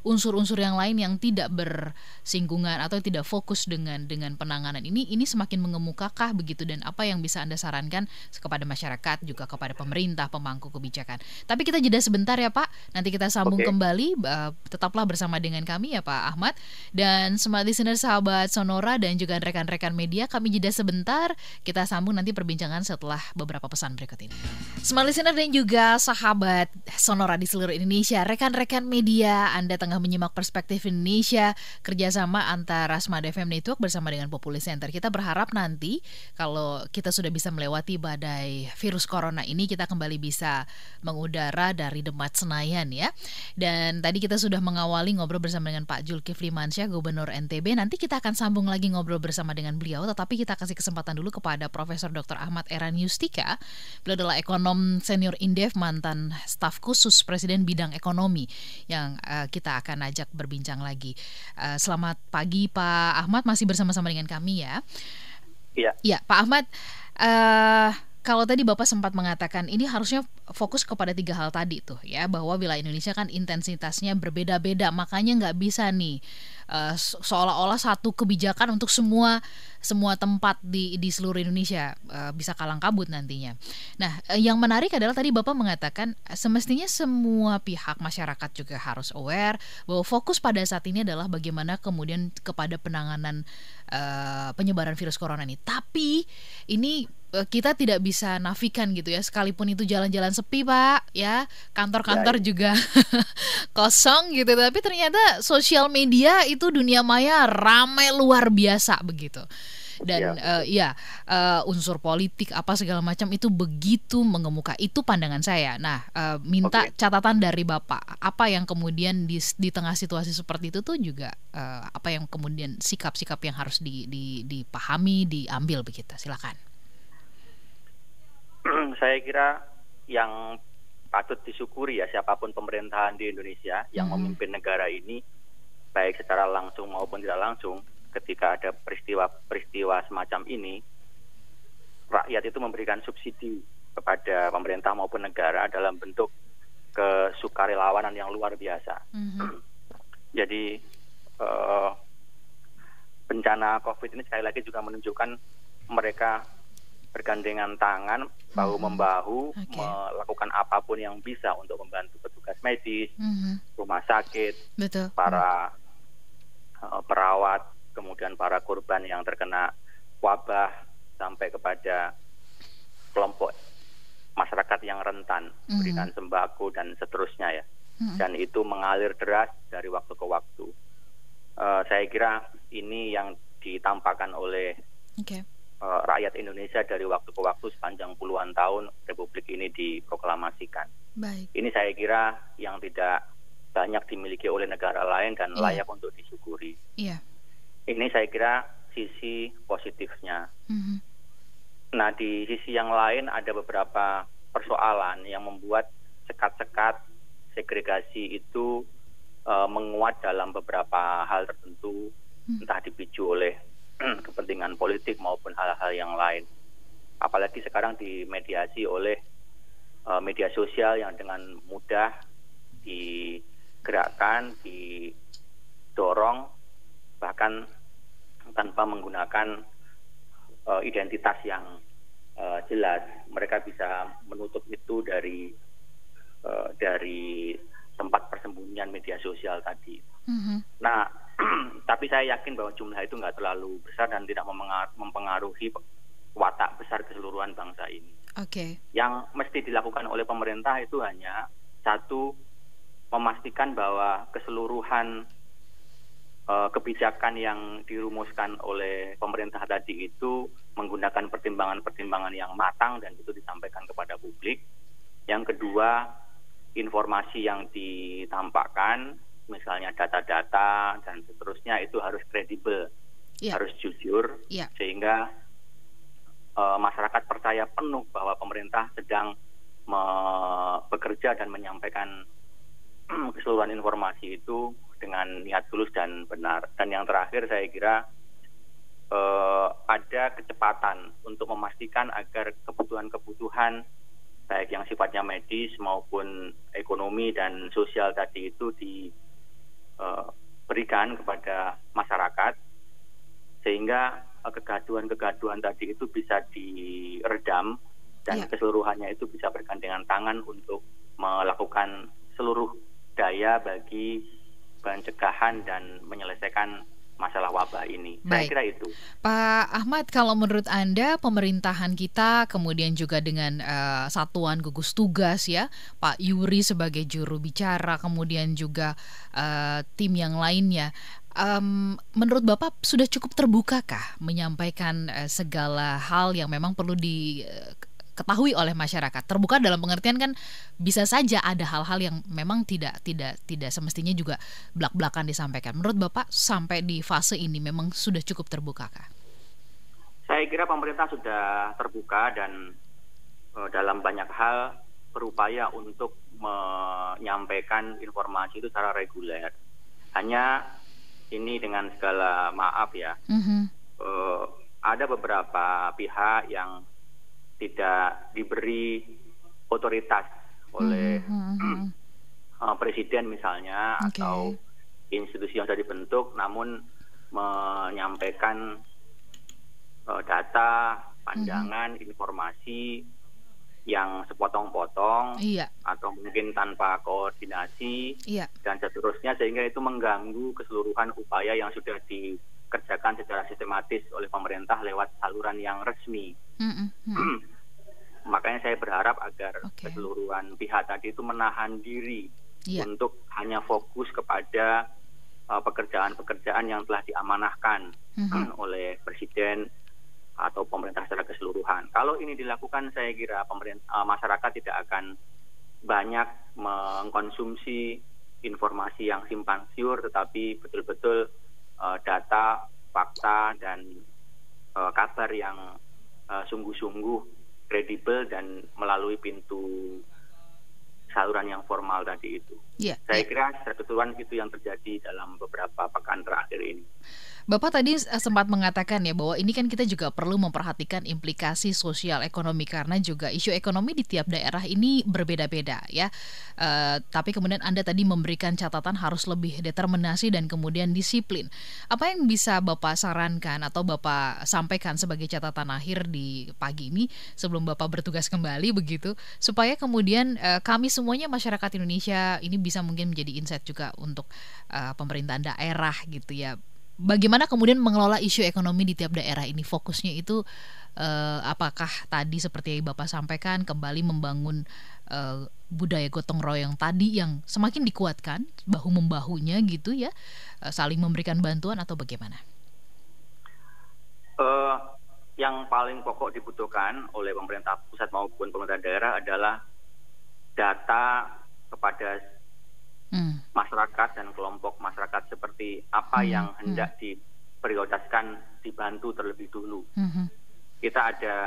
unsur-unsur yang lain yang tidak bersinggungan atau tidak fokus dengan penanganan ini semakin mengemukakah begitu, dan apa yang bisa Anda sarankan kepada masyarakat juga kepada pemerintah pemangku kebijakan. Tapi kita jeda sebentar ya Pak, nanti kita sambung kembali, tetaplah bersama dengan kami ya Pak Ahmad dan smart listener sahabat Sonora dan juga rekan-rekan media. Kami jeda sebentar, kita sambung nanti perbincangan setelah beberapa pesan berikut ini. Smart listener dan juga sahabat Sonora di seluruh Indonesia, rekan-rekan media, Anda tengah menyimak Perspektif Indonesia, kerjasama antara Smart FM Network bersama dengan Populi Center. Kita berharap nanti kalau kita sudah bisa melewati badai virus corona ini, kita kembali bisa mengudara dari Demat Senayan ya. Dan tadi kita sudah mengawali ngobrol bersama dengan Pak Zulkifli Mansyah, Gubernur NTB. Nanti kita akan sambung lagi ngobrol bersama dengan beliau, tetapi kita kasih kesempatan dulu kepada Profesor Dr. Ahmad Eran Yustika. Beliau adalah ekonom senior Indef, mantan staf khusus Presiden bidang ekonomi yang kita akan ajak berbincang lagi. Selamat pagi Pak Ahmad, masih bersama-sama dengan kami ya. Iya. Ya Pak Ahmad, kalau tadi Bapak sempat mengatakan ini harusnya fokus kepada 3 hal tadi tuh ya, bahwa wilayah Indonesia kan intensitasnya berbeda-beda, makanya nggak bisa nih seolah-olah satu kebijakan untuk semua tempat di seluruh Indonesia, bisa kalang kabut nantinya. Nah, yang menarik adalah tadi Bapak mengatakan semestinya semua pihak masyarakat juga harus aware bahwa fokus pada saat ini adalah bagaimana kemudian kepada penanganan penyebaran virus corona ini. Tapi ini kita tidak bisa nafikan gitu ya, sekalipun itu jalan-jalan sepi Pak ya, kantor-kantor juga kosong gitu, tapi ternyata sosial media itu dunia maya ramai luar biasa begitu. Dan unsur politik apa segala macam itu begitu mengemuka. Itu pandangan saya. Nah, minta catatan dari Bapak, apa yang kemudian di tengah situasi seperti itu tuh juga apa yang kemudian sikap-sikap yang harus dipahami, diambil begitu. Silakan. Saya kira yang patut disyukuri ya, siapapun pemerintahan di Indonesia yang memimpin negara ini, baik secara langsung maupun tidak langsung, ketika ada peristiwa semacam ini, rakyat itu memberikan subsidi kepada pemerintah maupun negara dalam bentuk kesukarelawanan yang luar biasa. Jadi bencana COVID ini sekali lagi juga menunjukkan mereka bergandengan tangan, bahu-membahu, melakukan apapun yang bisa untuk membantu petugas medis, rumah sakit, para perawat, kemudian para korban yang terkena wabah sampai kepada kelompok masyarakat yang rentan, berikan sembako dan seterusnya ya. Dan itu mengalir deras dari waktu ke waktu. Saya kira ini yang ditampakkan oleh rakyat Indonesia dari waktu ke waktu sepanjang puluhan tahun Republik ini diproklamasikan. Baik. Ini saya kira yang tidak banyak dimiliki oleh negara lain dan layak untuk disyukuri. Ini saya kira sisi positifnya. Nah, di sisi yang lain ada beberapa persoalan yang membuat sekat-sekat segregasi itu menguat dalam beberapa hal tertentu, entah dipicu oleh kepentingan politik maupun hal-hal yang lain. Apalagi sekarang dimediasi oleh media sosial yang dengan mudah digerakkan, didorong, bahkan tanpa menggunakan identitas yang jelas. Mereka bisa menutup itu dari tempat persembunyian media sosial tadi. Nah, tapi saya yakin bahwa jumlah itu nggak terlalu besar dan tidak mempengaruhi watak besar keseluruhan bangsa ini. Yang mesti dilakukan oleh pemerintah itu hanya satu, memastikan bahwa keseluruhan kebijakan yang dirumuskan oleh pemerintah tadi itu menggunakan pertimbangan-pertimbangan yang matang dan itu disampaikan kepada publik. Yang kedua, informasi yang ditampakkan, misalnya data-data dan seterusnya itu harus kredibel, harus jujur, sehingga masyarakat percaya penuh bahwa pemerintah sedang bekerja dan menyampaikan keseluruhan informasi itu dengan niat tulus dan benar. Dan yang terakhir saya kira ada kecepatan untuk memastikan agar kebutuhan-kebutuhan baik yang sifatnya medis maupun ekonomi dan sosial tadi itu diberikan kepada masyarakat, sehingga kegaduhan-kegaduhan tadi itu bisa diredam dan keseluruhannya itu bisa bergandengan tangan untuk melakukan seluruh daya bagi pencegahan dan menyelesaikan masalah wabah ini. Saya kira itu. Pak Ahmad, kalau menurut Anda pemerintahan kita kemudian juga dengan satuan gugus tugas ya, Pak Yuri sebagai juru bicara, kemudian juga tim yang lainnya, menurut Bapak sudah cukup terbukakah menyampaikan segala hal yang memang perlu diketahui oleh masyarakat? Terbuka dalam pengertian kan bisa saja ada hal-hal yang memang tidak semestinya juga belak-belakan disampaikan. Menurut Bapak sampai di fase ini memang sudah cukup terbukakah? Saya kira pemerintah sudah terbuka dan dalam banyak hal berupaya untuk menyampaikan informasi itu secara reguler. Hanya ini dengan segala maaf ya, ada beberapa pihak yang tidak diberi otoritas oleh presiden misalnya, atau institusi yang sudah dibentuk, namun menyampaikan data, pandangan, informasi yang sepotong-potong atau mungkin tanpa koordinasi dan seterusnya, sehingga itu mengganggu keseluruhan upaya yang sudah dikerjakan secara sistematis oleh pemerintah lewat saluran yang resmi. Makanya saya berharap agar keseluruhan pihak tadi itu menahan diri untuk hanya fokus kepada pekerjaan-pekerjaan yang telah diamanahkan oleh presiden atau pemerintah secara keseluruhan. Kalau ini dilakukan, saya kira masyarakat tidak akan banyak mengkonsumsi informasi yang simpang siur, tetapi betul-betul data, fakta, dan kabar yang sungguh-sungguh kredibel dan melalui pintu saluran yang formal tadi itu. Saya kira secara keseluruhan itu yang terjadi dalam beberapa pekan terakhir ini. Bapak tadi sempat mengatakan ya bahwa ini kan kita juga perlu memperhatikan implikasi sosial ekonomi karena juga isu ekonomi di tiap daerah ini berbeda-beda ya. Tapi kemudian Anda tadi memberikan catatan harus lebih determinasi dan kemudian disiplin. Apa yang bisa Bapak sarankan atau Bapak sampaikan sebagai catatan akhir di pagi ini sebelum Bapak bertugas kembali begitu, supaya kemudian kami semuanya masyarakat Indonesia ini bisa mungkin menjadi insight juga untuk pemerintahan daerah gitu ya. bagaimana kemudian mengelola isu ekonomi di tiap daerah ini? Fokusnya itu apakah tadi seperti yang Bapak sampaikan kembali membangun budaya gotong royong tadi yang semakin dikuatkan, bahu-membahunya gitu ya, saling memberikan bantuan atau bagaimana? Yang paling pokok dibutuhkan oleh pemerintah pusat maupun pemerintah daerah adalah data kepada masyarakat dan kelompok masyarakat seperti apa yang hendak diprioritaskan dibantu terlebih dulu. Kita ada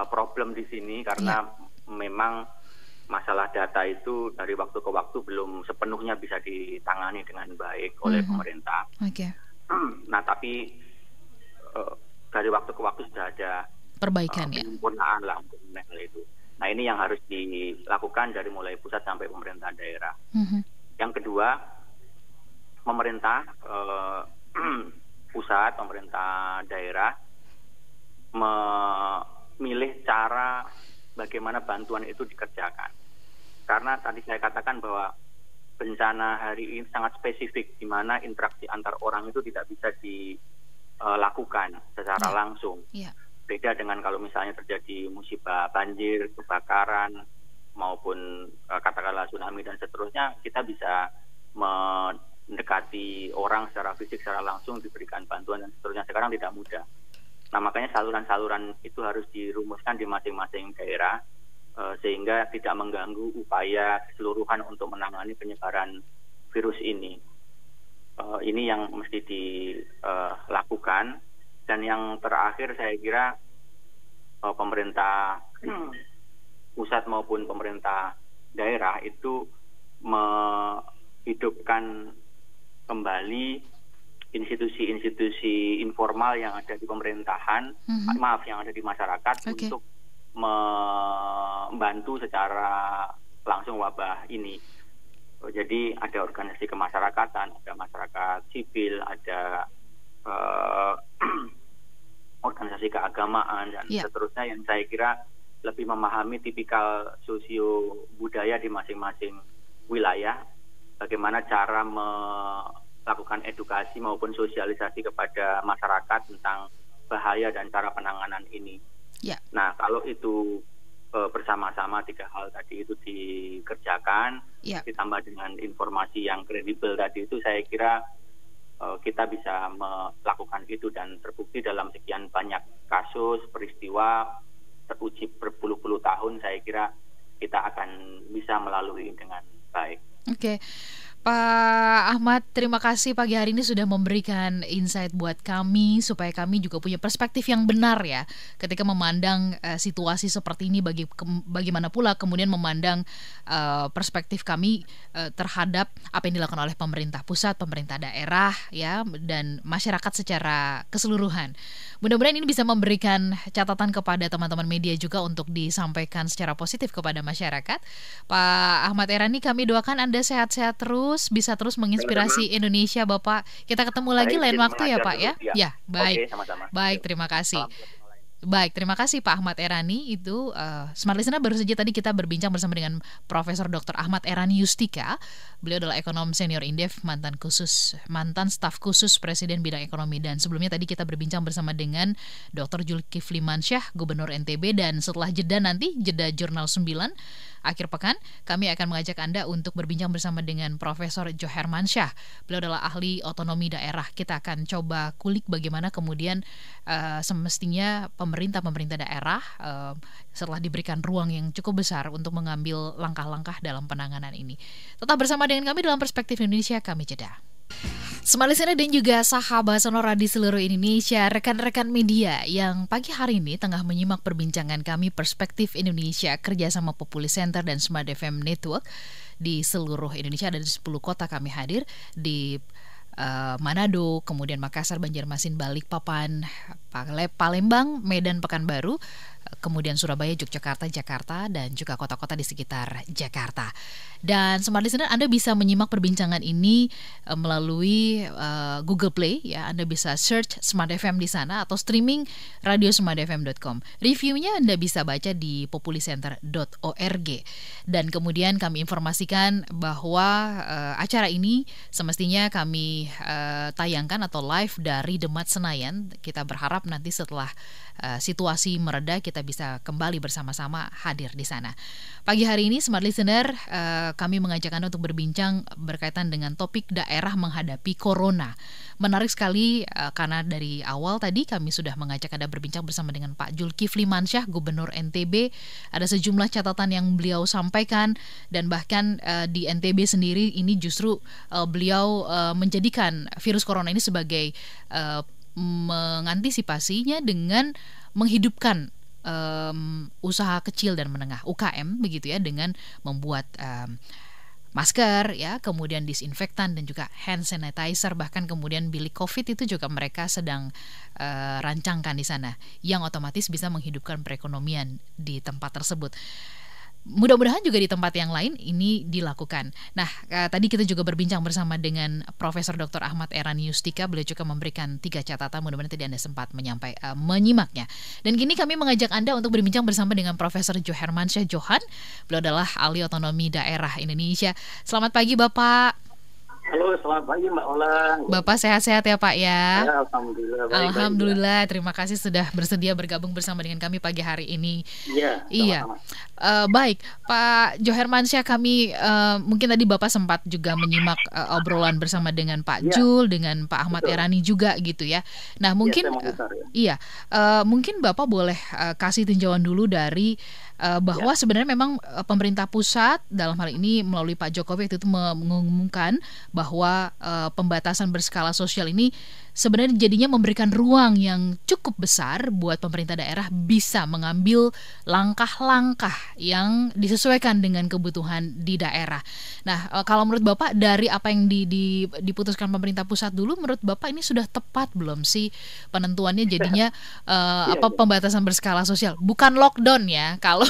problem di sini karena memang masalah data itu dari waktu ke waktu belum sepenuhnya bisa ditangani dengan baik oleh pemerintah. Nah, tapi dari waktu ke waktu sudah ada perbaikan penyempurnaan lah untuk hal itu. Nah, ini yang harus dilakukan dari mulai pusat sampai pemerintah daerah. Yang kedua, pemerintah pusat, pemerintah daerah memilih cara bagaimana bantuan itu dikerjakan. Karena tadi saya katakan bahwa bencana hari ini sangat spesifik, di mana interaksi antar orang itu tidak bisa dilakukan secara langsung. Beda dengan kalau misalnya terjadi musibah banjir, kebakaran, maupun katakanlah tsunami dan seterusnya, kita bisa mendekati orang secara fisik, secara langsung, diberikan bantuan dan seterusnya. Sekarang tidak mudah. Nah, makanya saluran-saluran itu harus dirumuskan di masing-masing daerah sehingga tidak mengganggu upaya keseluruhan untuk menangani penyebaran virus ini. Ini yang mesti dilakukan. Dan yang terakhir saya kira pemerintah pusat maupun pemerintah daerah itu menghidupkan kembali institusi-institusi informal yang ada di pemerintahan, yang ada di masyarakat untuk membantu secara langsung wabah ini. Jadi ada organisasi kemasyarakatan, ada masyarakat sipil, ada organisasi keagamaan dan seterusnya yang saya kira lebih memahami tipikal sosio budaya di masing-masing wilayah, bagaimana cara melakukan edukasi maupun sosialisasi kepada masyarakat tentang bahaya dan cara penanganan ini. Nah, kalau itu bersama-sama tiga hal tadi itu dikerjakan, ditambah dengan informasi yang kredibel tadi itu, saya kira kita bisa melakukan itu dan terbukti dalam sekian banyak kasus, peristiwa, teruji berpuluh-puluh tahun, saya kira kita akan bisa melalui dengan baik. Pak Ahmad, terima kasih pagi hari ini sudah memberikan insight buat kami supaya kami juga punya perspektif yang benar ya ketika memandang situasi seperti ini, bagaimana pula kemudian memandang perspektif kami terhadap apa yang dilakukan oleh pemerintah pusat, pemerintah daerah ya, dan masyarakat secara keseluruhan. Mudah-mudahan ini bisa memberikan catatan kepada teman-teman media juga untuk disampaikan secara positif kepada masyarakat. Pak Ahmad Erani, kami doakan Anda sehat-sehat terus, bisa terus menginspirasi Indonesia, Bapak. Kita ketemu lagi lain waktu ya, Pak ya. Ya, baik. Sama-sama. Baik, terima kasih. Baik, terima kasih Pak Ahmad Erani. Itu Smart Listener, baru saja tadi kita berbincang bersama dengan Profesor Dr. Ahmad Erani Yustika. Beliau adalah ekonom senior Indef, mantan staf khusus Presiden bidang ekonomi. Dan sebelumnya tadi kita berbincang bersama dengan Dr. Zulkifli Mansyah, Gubernur NTB. Dan setelah jeda Jurnal 9 akhir pekan, kami akan mengajak Anda untuk berbincang bersama dengan Profesor Joher Mansyah. Beliau adalah ahli otonomi daerah. Kita akan coba kulik bagaimana kemudian semestinya pemerintah daerah setelah diberikan ruang yang cukup besar untuk mengambil langkah-langkah dalam penanganan ini. Tetap bersama dengan kami dalam Perspektif Indonesia, kami jeda. Smart Listener dan juga sahabat Sonora di seluruh Indonesia, rekan-rekan media yang pagi hari ini tengah menyimak perbincangan kami Perspektif Indonesia kerjasama Populi Center dan Smart FM Network di seluruh Indonesia. Ada di 10 kota kami hadir di Manado, kemudian Makassar, Banjarmasin, Balikpapan, Palembang, Medan, Pekanbaru, kemudian Surabaya, Yogyakarta, Jakarta, dan juga kota-kota di sekitar Jakarta. Dan Smart Listener, Anda bisa menyimak perbincangan ini melalui Google Play, ya. Anda bisa search Smart FM di sana atau streaming radiosmartfm.com. Reviewnya Anda bisa baca di populiscenter.org. Dan kemudian kami informasikan bahwa acara ini semestinya kami tayangkan atau live dari Demat Senayan. Kita berharap nanti setelah situasi mereda kita bisa kembali bersama-sama hadir di sana. Pagi hari ini Smart Listener, kami mengajak Anda untuk berbincang berkaitan dengan topik daerah menghadapi corona. Menarik sekali karena dari awal tadi kami sudah mengajak Anda berbincang bersama dengan Pak Zulkifli Mansyah, Gubernur NTB. Ada sejumlah catatan yang beliau sampaikan dan bahkan di NTB sendiri ini justru beliau menjadikan virus corona ini sebagai mengantisipasinya dengan menghidupkan usaha kecil dan menengah UKM begitu ya, dengan membuat masker ya, kemudian disinfektan dan juga hand sanitizer, bahkan kemudian bilik COVID itu juga mereka sedang rancangkan di sana yang otomatis bisa menghidupkan perekonomian di tempat tersebut. Mudah-mudahan juga di tempat yang lain ini dilakukan. Nah, tadi kita juga berbincang bersama dengan Profesor Dr. Ahmad Erani Yustika. Beliau juga memberikan 3 catatan. Mudah-mudahan tadi Anda sempat menyimaknya. Dan kini kami mengajak Anda untuk berbincang bersama dengan Profesor Johermansyah Johan. Beliau adalah ahli otonomi daerah Indonesia. Selamat pagi, Bapak. Halo, selamat pagi Mbak Ola. Bapak sehat-sehat ya Pak ya? Ya, alhamdulillah. Alhamdulillah, terima kasih sudah bersedia bergabung bersama dengan kami pagi hari ini. Iya. Baik, Pak Johermansyah, kami mungkin tadi Bapak sempat juga menyimak obrolan bersama dengan Pak Jul, dengan Pak Ahmad Erani juga gitu ya. Nah mungkin mungkin Bapak boleh kasih tinjauan dulu dari bahwa sebenarnya memang pemerintah pusat dalam hal ini melalui Pak Jokowi itu mengumumkan bahwa pembatasan berskala sosial ini sebenarnya jadinya memberikan ruang yang cukup besar buat pemerintah daerah bisa mengambil langkah-langkah yang disesuaikan dengan kebutuhan di daerah. Nah, kalau menurut Bapak dari apa yang diputuskan pemerintah pusat dulu, menurut Bapak ini sudah tepat belum sih penentuannya jadinya pembatasan berskala sosial? Bukan lockdown ya. Kalau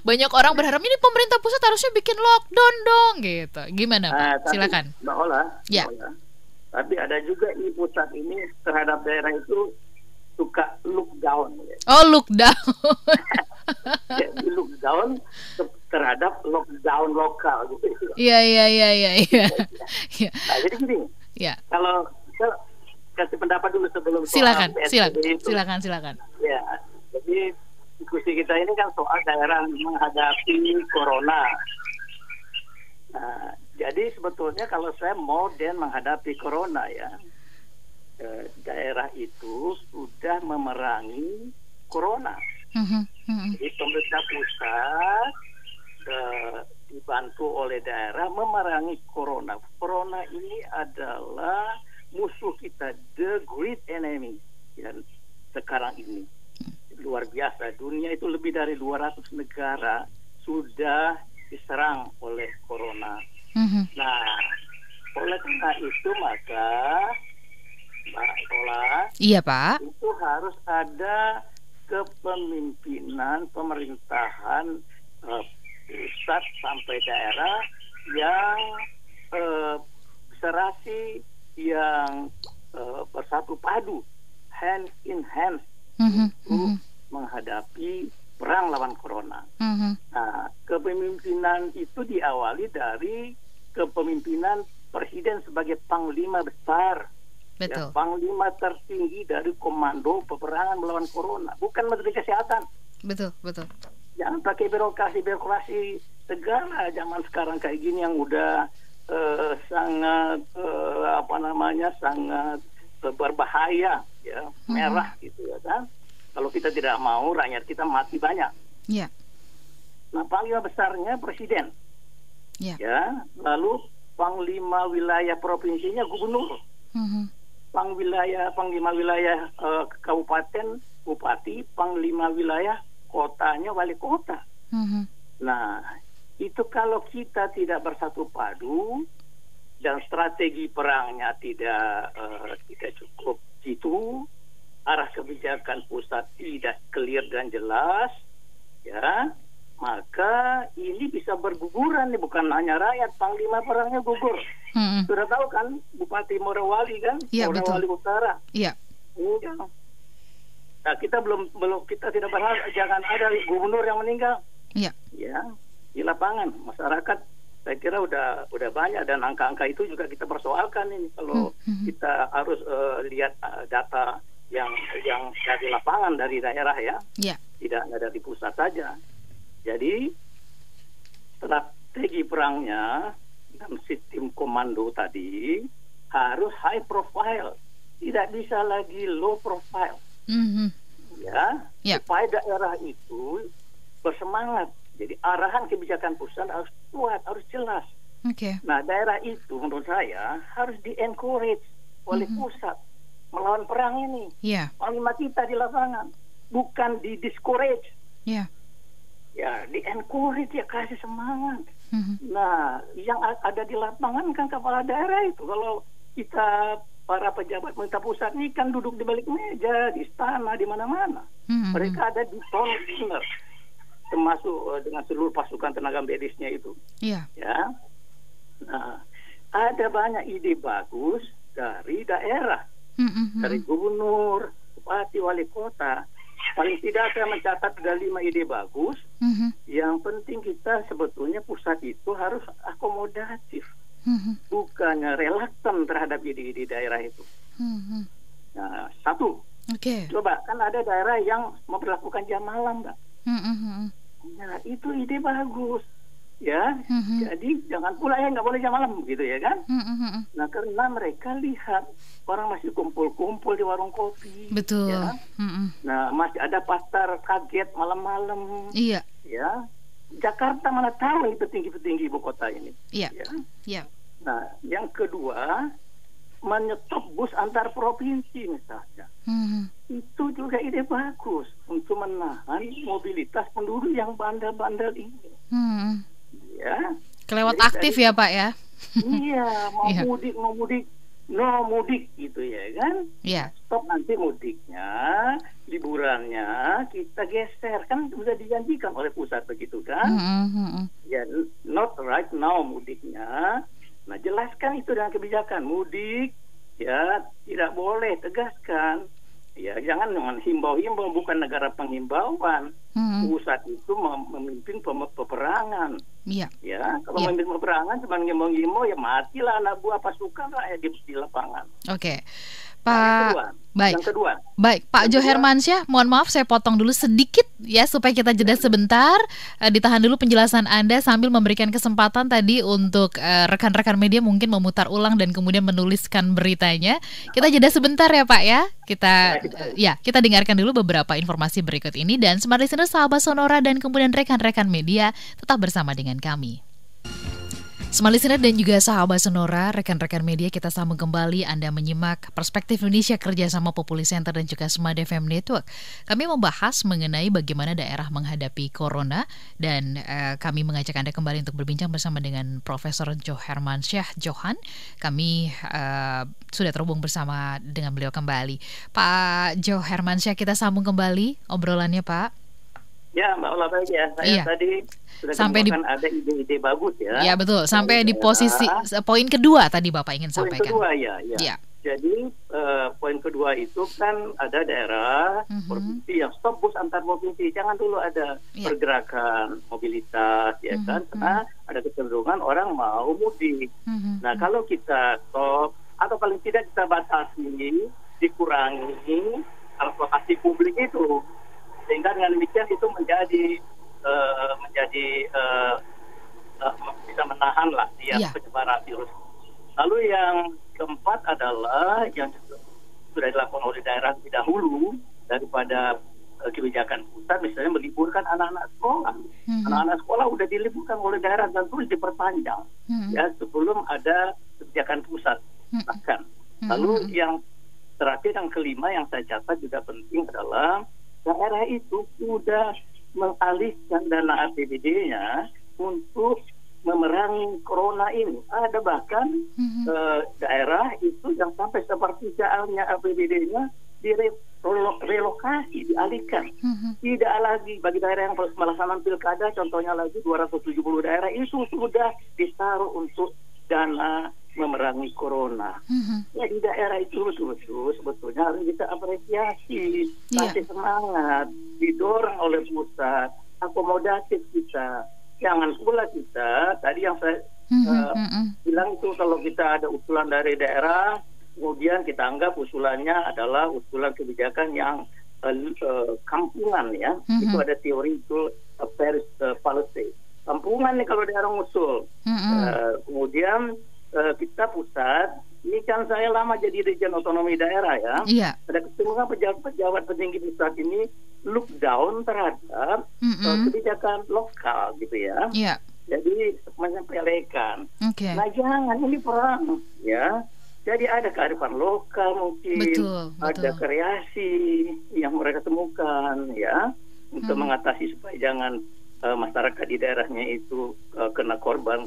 banyak orang berharap ini pemerintah pusat harusnya bikin lockdown dong gitu. Gimana Pak? Silakan. Mbak Ola. Ya. Tapi ada juga di pusat ini terhadap daerah itu suka look down. Ya. Oh, look down. Jadi look down terhadap lockdown lokal gitu. Iya. Nah, jadi gini. Ya. Kalau kita kasih pendapat dulu sebelum silakan. Ya. Jadi diskusi kita ini kan soal daerah menghadapi corona. Nah, jadi sebetulnya kalau saya modern menghadapi corona ya, daerah itu sudah memerangi corona. Jadi pemerintah pusat dibantu oleh daerah memerangi corona. Corona ini adalah musuh kita, the great enemy ya, sekarang ini. Luar biasa, dunia itu lebih dari 200 negara sudah diserang oleh corona. Nah, oleh karena itu maka Mbak Ola, iya Pak, itu harus ada kepemimpinan pemerintahan pusat sampai daerah yang serasi, yang bersatu padu, hand in hand untuk menghadapi perang lawan corona. Nah, kepemimpinan itu diawali dari kepemimpinan presiden sebagai panglima besar, ya, panglima tertinggi dari komando peperangan melawan corona, bukan menteri kesehatan. Betul. Jangan pakai birokrasi segala zaman sekarang kayak gini yang udah sangat sangat berbahaya, ya, merah gitu ya kan. Kalau kita tidak mau rakyat kita mati banyak. Yeah. Nah, panglima besarnya presiden. Yeah. Ya, lalu panglima wilayah provinsinya gubernur. Panglima wilayah kabupaten bupati, panglima wilayah kotanya wali kota. Nah, itu kalau kita tidak bersatu padu dan strategi perangnya tidak cukup itu, arah kebijakan pusat tidak clear dan jelas, ya, maka ini bisa berguguran nih, bukan hanya rakyat, panglima perangnya gugur. Sudah tahu kan Bupati Morowali kan, Morowali Utara. Iya. Nah, kita kita tidak berharap jangan ada gubernur yang meninggal. Iya. Ya, di lapangan masyarakat saya kira udah banyak, dan angka-angka itu juga kita persoalkan ini kalau kita harus lihat data yang dari lapangan, dari daerah, ya. Tidak dari pusat saja. Jadi strategi perangnya dan sistem komando tadi harus high profile, tidak bisa lagi low profile. Ya, supaya daerah itu bersemangat. Jadi arahan kebijakan pusat harus kuat, harus jelas. Nah, daerah itu menurut saya harus di-encourage oleh pusat melawan perang ini. Panglima kita di lapangan, bukan di-discourage. Ya, di-encourage, ya, kasih semangat. Nah, yang ada di lapangan kan kepala daerah itu. Kalau kita para pejabat pemerintah pusat ini kan duduk di balik meja, di istana, di mana-mana. Mereka ada di front line, termasuk dengan seluruh pasukan tenaga medisnya itu. Ya. Nah, ada banyak ide bagus dari daerah, dari gubernur, bupati, wali kota. Paling tidak saya mencatat ada 5 ide bagus. Yang penting kita sebetulnya pusat itu harus akomodatif, bukannya relaktan terhadap ide-ide daerah itu. Nah, satu, coba kan ada daerah yang memperlakukan jam malam, Mbak. Nah, itu ide bagus, ya. Jadi jangan pula nggak boleh jam malam, gitu ya kan? Nah, karena mereka lihat orang masih kumpul-kumpul di warung kopi. Betul. Ya? Nah, masih ada pasar kaget malam-malam. Iya. Ya. Jakarta mana tahu ini petinggi-petinggi ibu kota ini. Iya. Ya. Nah, yang kedua, menyetop bus antar provinsi misalnya. Itu juga ide bagus untuk menahan mobilitas penduduk yang bandel-bandel ini. Ya. Kelewat jadi, aktif ya, Pak, ya. Iya, mau mudik, no mudik gitu ya kan. Iya. Stop nanti mudiknya, liburannya kita geser, kan sudah dijanjikan oleh pusat begitu kan. Ya, not right now mudiknya. Nah, jelaskan itu dengan kebijakan mudik, ya, tidak boleh, tegaskan. Ya, jangan menghimbau-himbau, bukan negara penghimbauan. Pusat itu memimpin peperangan. Iya. Ya, kalau memimpin peperangan cuma ngimbau-ngimbau, ya matilah anak buah pasukan rakyat di lapangan. Pak. Yang kedua. Baik, Pak Jo Hermansyah, mohon maaf saya potong dulu sedikit ya supaya kita jeda sebentar. Ditahan dulu penjelasan Anda sambil memberikan kesempatan tadi untuk rekan-rekan media mungkin memutar ulang dan kemudian menuliskan beritanya. Kita jeda sebentar ya, Pak, ya. Kita dengarkan dulu beberapa informasi berikut ini, dan smart listener, sahabat Sonora dan kemudian rekan-rekan media tetap bersama dengan kami. Smart listener dan juga sahabat Sonora, rekan-rekan media, kita sambung kembali. Anda menyimak Perspektif Indonesia kerjasama Populi Center dan juga Smart FM Network. Kami membahas mengenai bagaimana daerah menghadapi corona, dan kami mengajak Anda kembali untuk berbincang bersama dengan Profesor Jo Hermansyah Johan. Kami sudah terhubung bersama dengan beliau kembali. Pak Jo Hermansyah, kita sambung kembali obrolannya, Pak. Ya, Mbak Ola, baik ya. Saya tadi sudah sampai ada ide-ide bagus ya. Ya, betul. Sampai di posisi poin kedua tadi Bapak ingin sampaikan. Poin kedua ya. Jadi poin kedua itu kan ada daerah provinsi yang stop bus antar provinsi. Jangan dulu ada pergerakan mobilitas, ya kan? Karena ada kecenderungan orang mau mudik. Nah, kalau kita stop atau paling tidak kita batasi, dikurangi transportasi publik itu, sehingga dengan demikian itu menjadi bisa menahan lah penyebaran virus. Lalu yang keempat adalah yang sudah dilakukan oleh daerah lebih dahulu daripada kebijakan pusat, misalnya meliburkan anak-anak sekolah. Anak-anak sekolah sudah diliburkan oleh daerah dan terus diperpanjang ya sebelum ada kebijakan pusat bahkan. Lalu yang terakhir, yang kelima yang saya catat juga penting adalah daerah itu sudah mengalihkan dana APBD-nya untuk memerangi corona ini. Ada bahkan daerah itu yang sampai sepertiganya APBD-nya relokasi, dialihkan. Tidak lagi bagi daerah yang melaksanakan pilkada, contohnya lagi 270 daerah itu sudah ditaruh untuk dana memerangi corona. Jadi daerah itu betul-betul sebetulnya harus kita apresiasi, kasih semangat, didorong oleh pusat, akomodatif kita. Jangan pula kita, tadi yang saya bilang itu, kalau kita ada usulan dari daerah, kemudian kita anggap usulannya adalah usulan kebijakan yang kampungan ya. Itu ada teori itu Paris policy. Kampungan nih kalau daerah usul. Kemudian kita pusat, ini kan saya lama jadi Dirjen Otonomi Daerah ya. Ada kecenderungan pejabat-pejabat petinggi pusat ini look down terhadap kebijakan lokal gitu ya. Jadi menyepelekan. Nah jangan, ini perang ya. Jadi ada kearifan lokal mungkin, ada kreasi yang mereka temukan ya untuk mengatasi supaya jangan masyarakat di daerahnya itu kena korban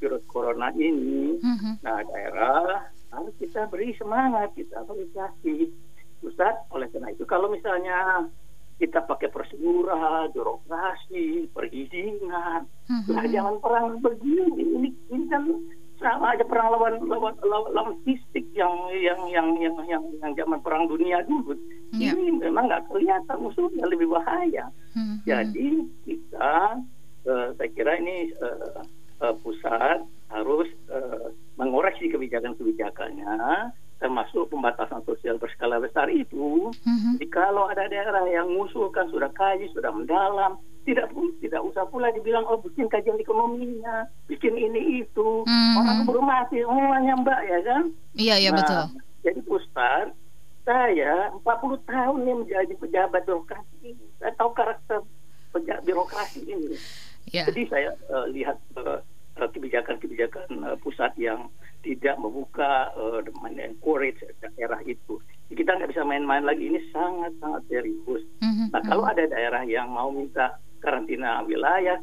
virus corona ini. Nah daerah harus kita beri semangat, kita apresiasi pusat. Oleh karena itu kalau misalnya kita pakai prosedur, birokrasi, perizinan, jangan perang begini. Ini kan sama aja perang lawan fisik yang zaman perang dunia dulu. Ini memang nggak kelihatan musuhnya, lebih bahaya. Jadi kita, saya kira ini pusat harus mengoreksi kebijakan-kebijakannya, termasuk pembatasan sosial berskala besar itu. Jadi kalau ada daerah yang mengusulkan, sudah kaji, sudah mendalam, tidak usah pula dibilang bikin kajian ekonominya, bikin ini itu, orang keburu mati semuanya Mbak ya kan? Iya betul. Jadi pusat, saya 40 tahun nih menjadi pejabat birokrasi, saya tahu karakter birokrasi ini. Jadi saya lihat kebijakan-kebijakan pusat yang tidak membuka, encourage daerah itu. Kita nggak bisa main-main lagi, ini sangat-sangat serius. Nah kalau ada daerah yang mau minta karantina wilayah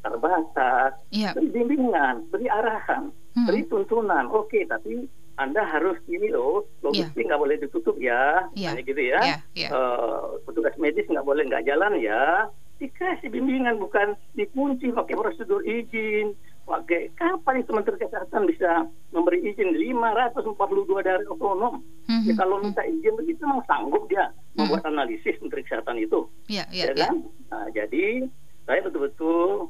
terbatas, beri bimbingan, beri arahan, beri tuntunan. Oke, tapi Anda harus ini loh, logistik nggak boleh ditutup ya, gitu ya. Petugas medis nggak boleh nggak jalan ya. Dikasih bimbingan, bukan dikunci pakai prosedur izin. Pakai kapan itu Menteri Kesehatan bisa memberi izin 542 daerah otonom? Kalau minta izin begitu memang sanggup dia membuat analisis Menteri Kesehatan itu, kan? Nah, jadi saya betul-betul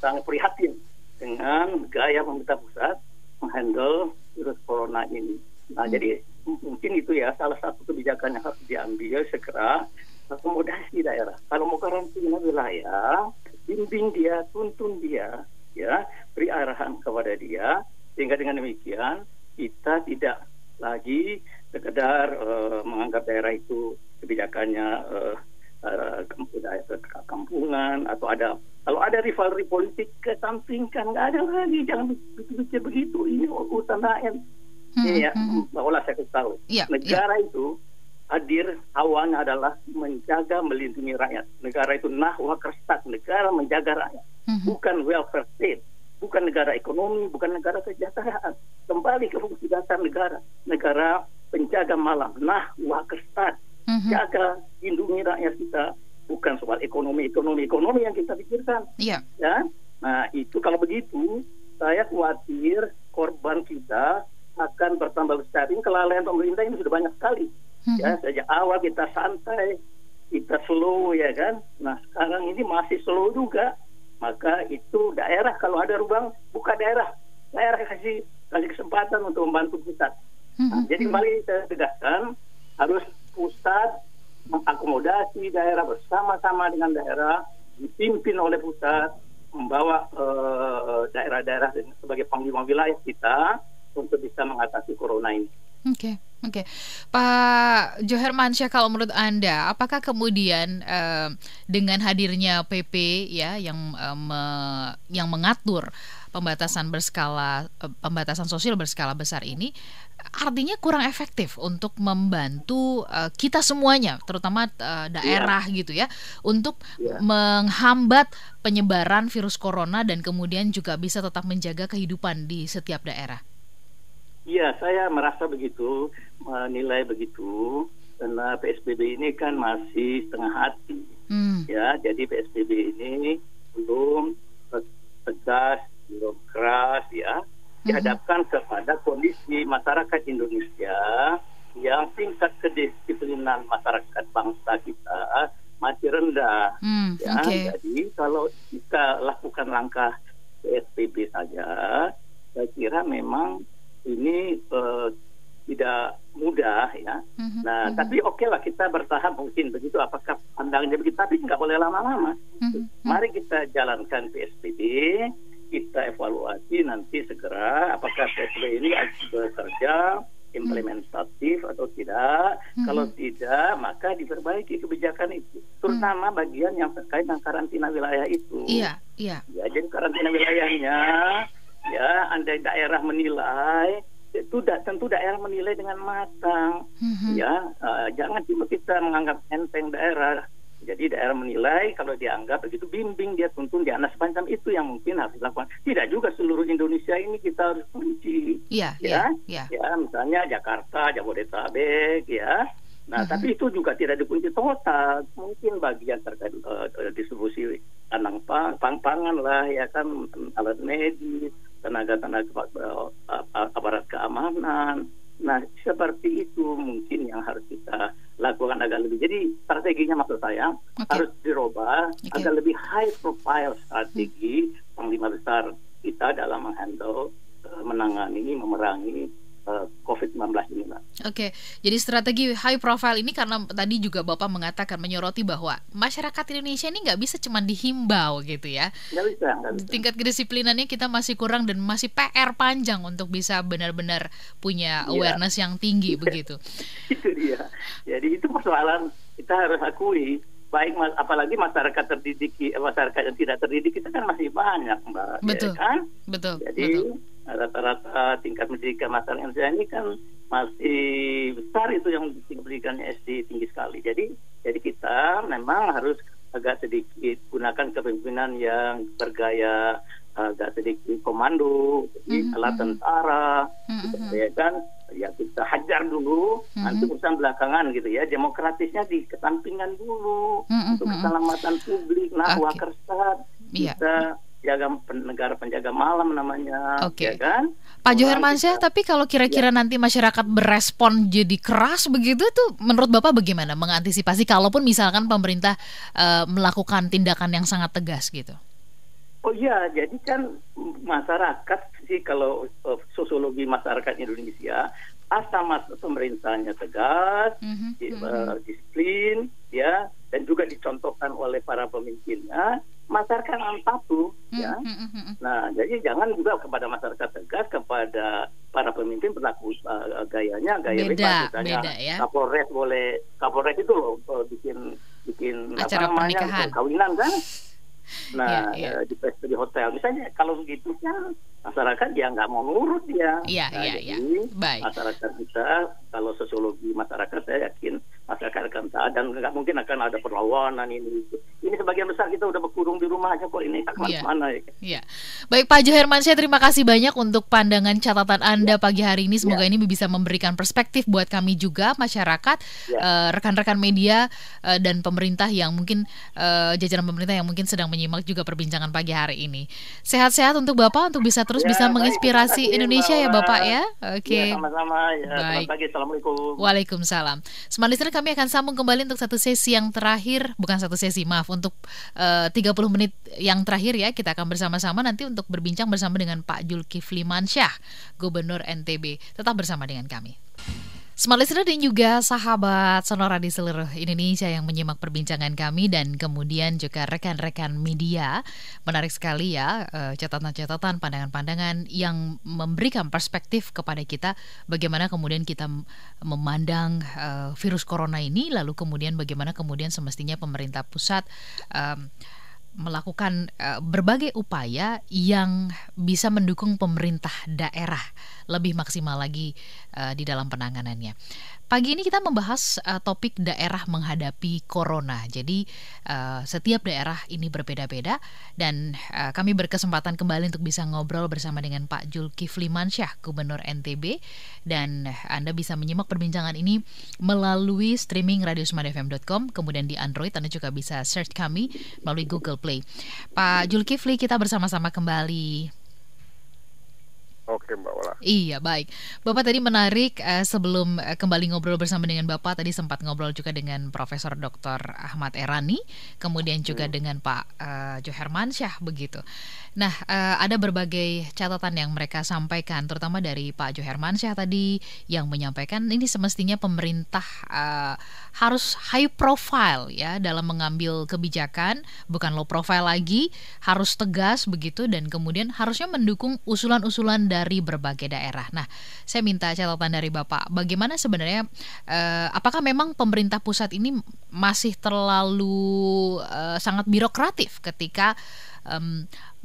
sangat prihatin dengan gaya pemerintah pusat menghandle virus corona ini. Nah, jadi mungkin itu ya salah satu kebijakan yang harus diambil segera, akomodasi daerah. Kalau mau karantina wilayah, bimbing dia, tuntun dia, ya, beri arahan kepada dia, sehingga dengan demikian kita tidak lagi sekedar menganggap daerah itu kebijakannya kampungan, atau kalau ada rivalry politik kesampingkan, nggak ada lagi, jangan pikir begitu, ini urusan rakyat. Ini ya, olah saya tahu. Negara itu hadir awalnya adalah menjaga, melindungi rakyat. Negara itu nahwa kerstat, negara menjaga rakyat, bukan welfare state, bukan negara ekonomi, bukan negara kesejahteraan. Kembali ke fungsi dasar negara, negara penjaga malam, nahwa kerstat, jaga, lindungi rakyat kita, bukan soal ekonomi yang kita pikirkan. Ya, nah itu kalau begitu, saya khawatir korban kita akan bertambah besar. Ini kelalaian pemerintah ini sudah banyak sekali. Ya, sejak awal kita santai, kita slow ya kan. Nah sekarang ini masih slow juga. Maka itu daerah kalau ada ruang, buka daerah kasih kesempatan untuk membantu pusat. Nah, jadi kembali saya tegaskan, harus pusat mengakomodasi daerah bersama-sama dengan daerah, dipimpin oleh pusat, membawa daerah-daerah sebagai panglima wilayah kita untuk bisa mengatasi corona ini. Oke. Pak Johermansyah, kalau menurut Anda, apakah kemudian dengan hadirnya PP ya yang mengatur pembatasan sosial berskala besar ini, artinya kurang efektif untuk membantu kita semuanya, terutama daerah gitu ya, untuk menghambat penyebaran virus corona dan kemudian juga bisa tetap menjaga kehidupan di setiap daerah? Iya, saya merasa begitu, menilai begitu. karena PSBB ini kan masih setengah hati. Ya, jadi PSBB ini belum tegas, belum keras ya, dihadapkan kepada kondisi masyarakat Indonesia yang tingkat kedisiplinan masyarakat bangsa kita masih rendah. Jadi kalau kita lakukan langkah PSBB saja, saya kira memang ini tidak mudah ya. Tapi oke lah kita bertahap mungkin begitu. Apakah pandangannya begitu? Tapi nggak boleh lama-lama. Mari kita jalankan PSBB, kita evaluasi nanti segera apakah PSBB ini bekerja implementatif atau tidak. Kalau tidak, maka diperbaiki kebijakan itu, terutama bagian yang terkait dengan karantina wilayah itu. Ya, jadi karantina wilayahnya, ya, andai daerah menilai, itu tentu daerah menilai dengan matang. Ya, jangan cuma kita menganggap enteng daerah. Jadi daerah menilai, kalau dianggap begitu, bimbing dia, tuntun dia. Nah, semacam itu yang mungkin harus dilakukan. Tidak juga seluruh Indonesia ini kita harus kunci. Ya, misalnya Jakarta, Jabodetabek, ya. Nah, tapi itu juga tidak dikunci total. Mungkin bagian terkait distribusi pangan lah, ya kan, alat medis, tenaga-tenaga aparat keamanan. Nah, seperti itu mungkin yang harus kita lakukan agak lebih. Jadi strateginya maksud saya harus dirubah agak lebih high profile strategi panglima besar kita dalam menghandle, menangani, memerangi COVID-19 ini, Mbak. Jadi strategi high profile ini karena tadi juga Bapak mengatakan, menyoroti bahwa masyarakat Indonesia ini nggak bisa cuma dihimbau gitu ya. Nggak bisa. Tingkat kedisiplinannya kita masih kurang dan masih PR panjang untuk bisa benar-benar punya awareness yang tinggi begitu. Itu dia. Jadi itu persoalan kita harus akui. Baik, apalagi masyarakat terdidik, masyarakat yang tidak terdidik kita kan masih banyak, Mbak. Betul. Ya kan? Betul. Jadi rata-rata tingkat pendidikan masyarakat Indonesia ini kan masih besar, itu yang tingkat pendidikannya SD tinggi sekali. Jadi kita memang harus agak sedikit gunakan kepemimpinan yang bergaya agak sedikit komando, ala tentara, ya kan? Ya kita hajar dulu, nanti urusan belakangan gitu ya. Demokratisnya dikesampingkan dulu untuk keselamatan publik. Nah, Wakersat kita jaga negara penjaga malam namanya, ya kan? Pak Johermansyah, tapi kalau kira-kira nanti masyarakat berespon jadi keras begitu, tuh menurut Bapak bagaimana mengantisipasi kalaupun misalkan pemerintah melakukan tindakan yang sangat tegas gitu? Oh iya, jadi kan masyarakat sih, kalau sosiologi masyarakat Indonesia, asal pemerintahnya tegas, disiplin, ya, dan juga dicontohkan oleh para pemimpinnya, masyarakat akan patuh, ya. Nah, jadi jangan juga kepada masyarakat tegas, kepada para pemimpin berlaku gaya beda, ya. Kapolres itu loh bikin acara pernikahan, kawinan kan. Nah, di hotel misalnya, kalau begitu kan masyarakat dia nggak mau nurut dia. Jadi masyarakat kita, kalau sosiologi masyarakat, saya yakin masyarakat akan taat dan nggak mungkin akan ada perlawanan ini. Ini sebagian besar kita udah berkurung di rumah aja kok, ini kemana-mana ya. Baik, Pak Johermansyah, terima kasih banyak untuk pandangan catatan Anda pagi hari ini. Semoga ini bisa memberikan perspektif buat kami juga, masyarakat, rekan-rekan media, dan pemerintah yang mungkin jajaran pemerintah yang mungkin sedang menyimak juga perbincangan pagi hari ini. Sehat-sehat untuk Bapak, untuk bisa terus bisa menginspirasi Indonesia ya Bapak ya. Sama-sama ya. Selamat pagi, Assalamualaikum. Waalaikumsalam. Smart Listener, kami akan sambung kembali untuk satu sesi yang terakhir, bukan satu sesi, maaf, untuk 30 menit yang terakhir ya. Kita akan bersama-sama nanti untuk berbincang bersama dengan Pak Zulkifli Mansyah, Gubernur NTB. Tetap bersama dengan kami. Smart Listener dan juga sahabat Sonora di seluruh Indonesia yang menyimak perbincangan kami, dan kemudian juga rekan-rekan media. Menarik sekali ya, catatan-catatan, pandangan-pandangan yang memberikan perspektif kepada kita bagaimana kemudian kita memandang virus corona ini, lalu kemudian bagaimana kemudian semestinya pemerintah pusat melakukan berbagai upaya yang bisa mendukung pemerintah daerah lebih maksimal lagi di dalam penanganannya. Pagi ini kita membahas topik daerah menghadapi corona. Jadi setiap daerah ini berbeda-beda dan kami berkesempatan kembali untuk bisa ngobrol bersama dengan Pak Zulkifli Mansyah, Gubernur NTB, dan Anda bisa menyimak perbincangan ini melalui streaming radiosmadiafm.com, kemudian di Android Anda juga bisa search kami melalui Google Play. Pak Zulkifli, kita bersama-sama kembali. Oke Mbak Ola. Iya, baik. Bapak tadi menarik sebelum kembali ngobrol bersama dengan Bapak, tadi sempat ngobrol juga dengan Profesor Dr. Ahmad Erani, kemudian juga dengan Pak Johar Mansyah begitu. Nah, ada berbagai catatan yang mereka sampaikan, terutama dari Pak Johar Mansyah tadi yang menyampaikan ini semestinya pemerintah harus high profile ya dalam mengambil kebijakan, bukan low profile lagi, harus tegas begitu, dan kemudian harusnya mendukung usulan-usulan dari berbagai daerah. Nah, saya minta catatan dari Bapak, bagaimana sebenarnya, apakah memang pemerintah pusat ini masih terlalu sangat birokratif ketika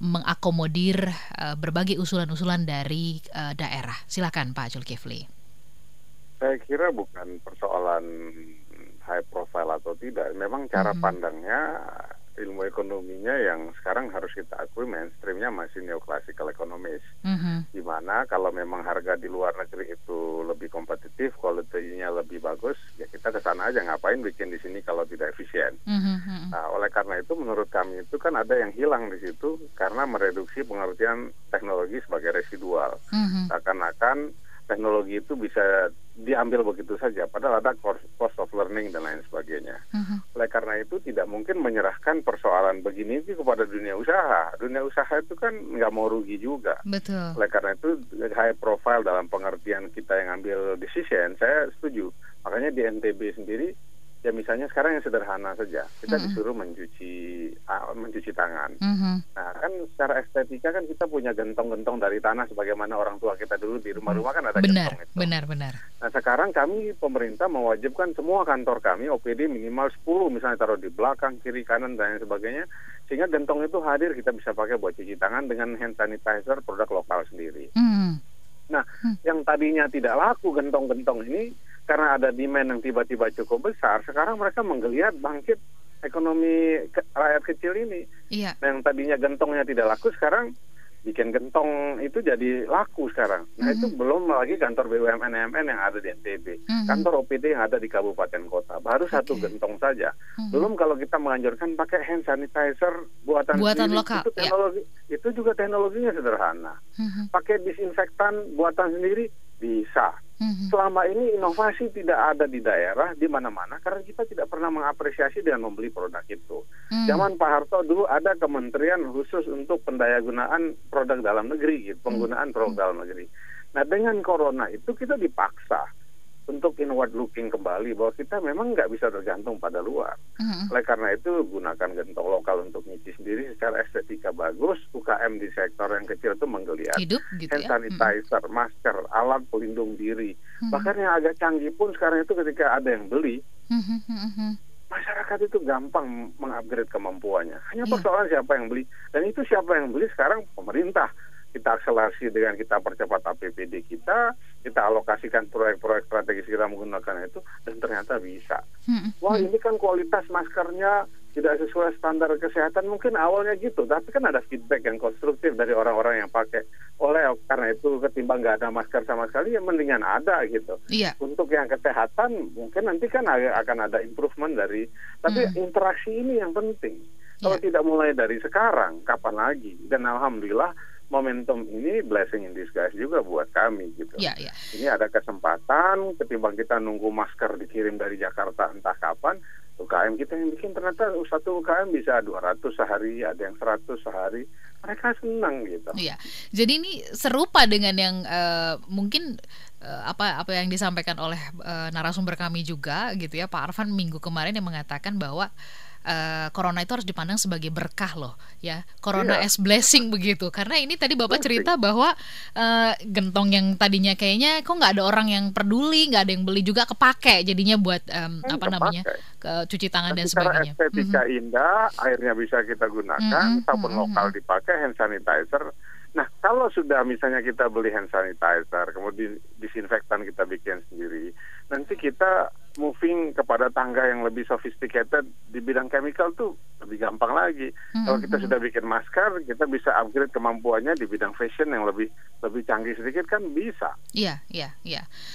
mengakomodir berbagai usulan-usulan dari daerah? Silakan Pak Zulkifli. Saya kira bukan persoalan high profile atau tidak, memang cara pandangnya, ilmu ekonominya yang sekarang harus kita akui mainstreamnya masih neoclassical economist, di mana kalau memang harga di luar negeri itu lebih kompetitif, kualitinya lebih bagus, ya kita ke sana aja, ngapain bikin di sini kalau tidak efisien. Nah, oleh karena itu menurut kami itu kan ada yang hilang di situ karena mereduksi pengertian teknologi sebagai residual. Seakan-akan teknologi itu bisa diambil begitu saja, padahal ada cost of learning dan lain sebagainya. Oleh karena itu tidak mungkin menyerahkan persoalan begini itu kepada dunia usaha. Dunia usaha itu kan nggak mau rugi juga. Betul. Oleh karena itu high profile dalam pengertian kita yang ambil decision, saya setuju. Makanya di NTB sendiri, ya misalnya sekarang yang sederhana saja, kita disuruh mencuci tangan. Nah kan secara estetika kan kita punya gentong-gentong dari tanah sebagaimana orang tua kita dulu di rumah-rumah kan ada gentong itu. Benar. Nah sekarang kami pemerintah mewajibkan semua kantor kami OPD minimal 10 misalnya taruh di belakang, kiri, kanan dan lain sebagainya, sehingga gentong itu hadir, kita bisa pakai buat cuci tangan dengan hand sanitizer produk lokal sendiri. Nah yang tadinya tidak laku gentong-gentong ini karena ada demand yang tiba-tiba cukup besar, sekarang mereka menggeliat bangkit ekonomi rakyat kecil ini. Iya. Nah, yang tadinya gentongnya tidak laku, sekarang bikin gentong itu jadi laku sekarang. Nah, itu belum lagi kantor BUMN EMN yang ada di NTB, kantor OPD yang ada di kabupaten kota. Baru satu gentong saja. Belum kalau kita menganjurkan pakai hand sanitizer buatan sendiri, lokal. Itu teknologi, itu juga teknologinya sederhana. Pakai disinfektan buatan sendiri bisa. Selama ini inovasi tidak ada di daerah, di mana-mana, karena kita tidak pernah mengapresiasi dengan membeli produk itu. Zaman Pak Harto dulu ada kementerian khusus untuk pendayagunaan produk dalam negeri, gitu, penggunaan produk dalam negeri. Nah dengan corona itu kita dipaksa untuk inward looking kembali bahwa kita memang nggak bisa tergantung pada luar. Oleh karena itu gunakan gentong lokal untuk nyuci sendiri secara estetika bagus. UKM di sektor yang kecil itu menggeliat. Hidup, gitu hand sanitizer, masker, alat pelindung diri. Bahkan yang agak canggih pun sekarang itu ketika ada yang beli, masyarakat itu gampang mengupgrade kemampuannya. Hanya persoalan siapa yang beli. Dan itu siapa yang beli sekarang pemerintah. Kita akselerasi dengan kita percepat APBD kita alokasikan proyek-proyek strategis kita menggunakan itu, dan ternyata bisa. Wah ini kan kualitas maskernya tidak sesuai standar kesehatan, mungkin awalnya gitu, tapi kan ada feedback yang konstruktif dari orang-orang yang pakai. Karena itu ketimbang nggak ada masker sama sekali, ya mendingan ada gitu. Untuk yang kesehatan mungkin nanti kan akan ada improvement dari, tapi interaksi ini yang penting. Kalau tidak mulai dari sekarang, kapan lagi? Dan alhamdulillah momentum ini blessing in disguise juga buat kami gitu. Ini ada kesempatan ketimbang kita nunggu masker dikirim dari Jakarta entah kapan, UKM kita yang bikin ternyata satu UKM bisa 200 sehari, ada yang 100 sehari. Mereka senang gitu. Jadi ini serupa dengan yang mungkin apa yang disampaikan oleh narasumber kami juga gitu ya, Pak Arfan minggu kemarin yang mengatakan bahwa corona itu harus dipandang sebagai berkah loh ya, corona as blessing begitu, karena ini tadi Bapak cerita bahwa gentong yang tadinya kayaknya kok nggak ada orang yang peduli, nggak ada yang beli juga kepake jadinya buat cuci tangan dan sebagainya. Estetika indah, airnya bisa kita gunakan, sabun lokal dipakai, hand sanitizer. Nah, kalau sudah misalnya kita beli hand sanitizer, kemudian disinfektan kita bikin sendiri, nanti kita moving kepada tangga yang lebih sophisticated di bidang chemical tuh lebih gampang lagi. Kalau kita sudah bikin masker, kita bisa upgrade kemampuannya di bidang fashion yang lebih canggih sedikit kan bisa. Iya.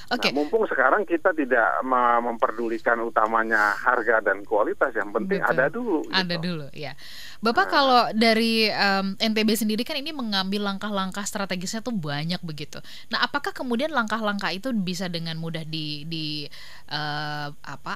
Oke. Nah, mumpung sekarang kita tidak memperdulikan utamanya harga dan kualitas, yang penting ada dulu. Ada dulu, ya. Bapak kalau dari NTB sendiri kan ini mengambil langkah-langkah strategisnya tuh banyak begitu. Nah, apakah kemudian langkah-langkah itu bisa dengan mudah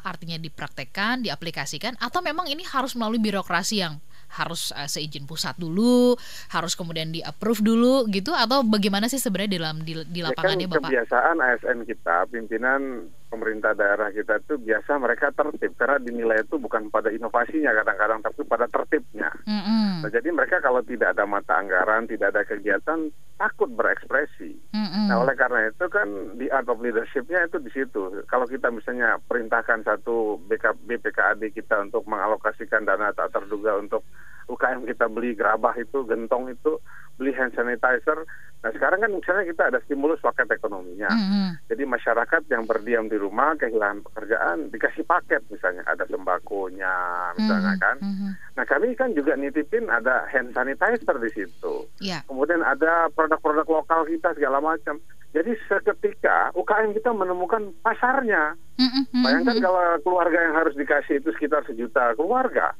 artinya dipraktekkan, diaplikasikan, atau memang ini harus melalui birokrasi yang harus seizin pusat dulu, harus kemudian di-approve dulu gitu, atau bagaimana sih sebenarnya di lapangannya, Bapak? Kebiasaan ASN kita, pimpinan pemerintah daerah kita itu biasa mereka tertib, karena dinilai itu bukan pada inovasinya kadang-kadang, tapi pada tertibnya. Nah, jadi mereka kalau tidak ada mata anggaran, tidak ada kegiatan, takut berekspresi. Nah, oleh karena itu kan di art of leadership-nya itu di situ. Kalau kita misalnya perintahkan satu BPKAD kita untuk mengalokasikan dana tak terduga untuk UKM kita beli gerabah itu, gentong itu, beli hand sanitizer. Nah, sekarang kan misalnya kita ada stimulus paket ekonominya. Jadi masyarakat yang berdiam di rumah, kehilangan pekerjaan, dikasih paket misalnya, ada sembakonya misalnya kan. Nah, kami kan juga nitipin ada hand sanitizer di situ. Kemudian ada produk-produk lokal kita segala macam. Jadi seketika UKM kita menemukan pasarnya. Bayangkan kalau keluarga yang harus dikasih itu sekitar 1 juta keluarga.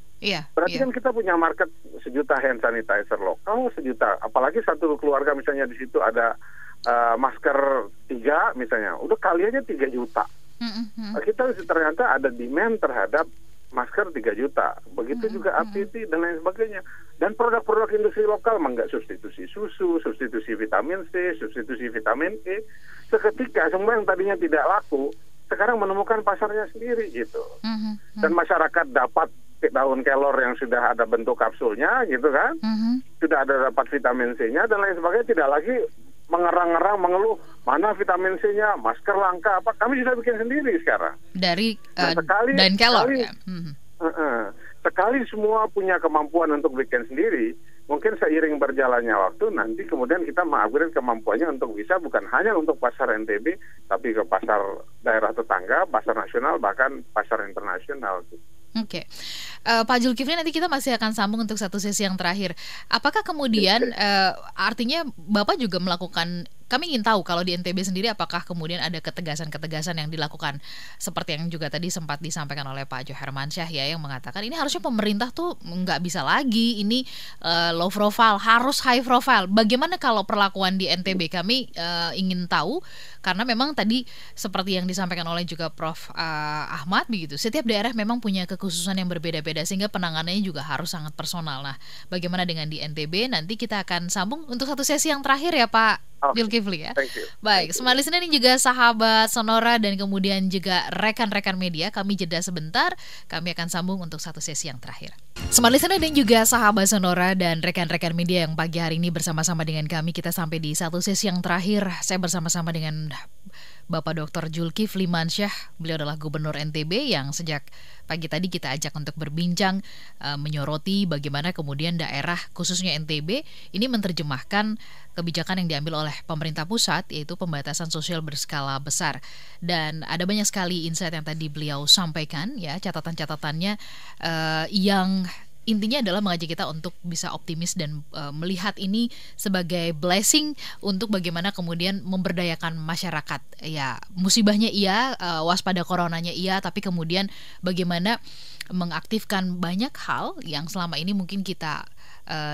Berarti kan kita punya market 1 juta hand sanitizer lokal, 1 juta. Apalagi satu keluarga misalnya di situ ada masker 3 misalnya, udah kali aja 3 juta. Kita ternyata ada demand terhadap masker 3 juta. Begitu juga APD dan lain sebagainya. Dan produk-produk industri lokal enggak substitusi susu, substitusi vitamin C, substitusi vitamin E. Seketika semua yang tadinya tidak laku sekarang menemukan pasarnya sendiri gitu. Dan masyarakat dapat daun kelor yang sudah ada bentuk kapsulnya gitu kan. Sudah ada dapat vitamin C-nya dan lain sebagainya, tidak lagi mengerang-ngerang mengeluh mana vitamin C-nya, masker langka apa, kami sudah bikin sendiri sekarang dari daun kelor ya. Sekali semua punya kemampuan untuk bikin sendiri, mungkin seiring berjalannya waktu nanti kemudian kita mengupgrade kemampuannya untuk bisa bukan hanya untuk pasar NTB, tapi ke pasar daerah tetangga, pasar nasional, bahkan pasar internasional. Oke. Pak Zulkifli, nanti kita masih akan sambung untuk satu sesi yang terakhir. Apakah kemudian artinya Bapak juga melakukan, kami ingin tahu kalau di NTB sendiri apakah kemudian ada ketegasan-ketegasan yang dilakukan seperti yang juga tadi sempat disampaikan oleh Pak Jo Hermansyah ya, yang mengatakan ini harusnya pemerintah tuh nggak bisa lagi ini low profile, harus high profile. Bagaimana kalau perlakuan di NTB? Kami ingin tahu karena memang tadi seperti yang disampaikan oleh juga Prof. Ahmad begitu, setiap daerah memang punya kekhususan yang berbeda-beda sehingga penanganannya juga harus sangat personal. Nah, bagaimana dengan di NTB? Nanti kita akan sambung untuk satu sesi yang terakhir ya Pak Zulkifli ya. Baik, Smart Listener ini juga sahabat Sonora dan kemudian juga rekan-rekan media, kami jeda sebentar, kami akan sambung untuk satu sesi yang terakhir. Smart Listener dan juga sahabat Sonora dan rekan-rekan media yang pagi hari ini bersama-sama dengan kami, kita sampai di satu sesi yang terakhir. Saya bersama-sama dengan Bapak Dr. Zulkifli Mansyah. Beliau adalah Gubernur NTB yang sejak pagi tadi kita ajak untuk berbincang menyoroti bagaimana kemudian daerah khususnya NTB ini menerjemahkan kebijakan yang diambil oleh pemerintah pusat, yaitu pembatasan sosial berskala besar. Dan ada banyak sekali insight yang tadi beliau sampaikan ya, catatan-catatannya yang intinya adalah mengajak kita untuk bisa optimis dan melihat ini sebagai blessing untuk bagaimana kemudian memberdayakan masyarakat. Ya, musibahnya iya, waspada coronanya iya, tapi kemudian bagaimana mengaktifkan banyak hal yang selama ini mungkin kita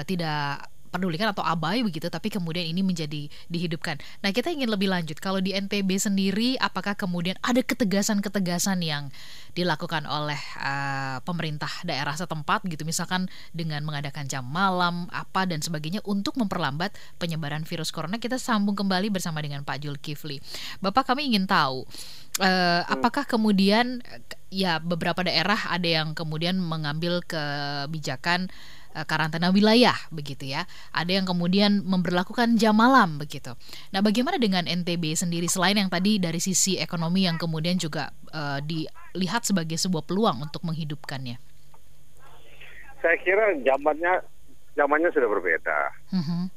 tidak pedulikan atau abai begitu, tapi kemudian ini menjadi dihidupkan. Nah, kita ingin lebih lanjut. Kalau di NTB sendiri, apakah kemudian ada ketegasan-ketegasan yang dilakukan oleh pemerintah daerah setempat gitu, misalkan dengan mengadakan jam malam, apa dan sebagainya untuk memperlambat penyebaran virus corona? Kita sambung kembali bersama dengan Pak Zulkifli. Bapak, kami ingin tahu apakah kemudian ya beberapa daerah ada yang kemudian mengambil kebijakan karantina wilayah begitu ya. Ada yang kemudian memberlakukan jam malam begitu. Nah, bagaimana dengan NTB sendiri selain yang tadi dari sisi ekonomi yang kemudian juga dilihat sebagai sebuah peluang untuk menghidupkannya? Saya kira zamannya sudah berbeda.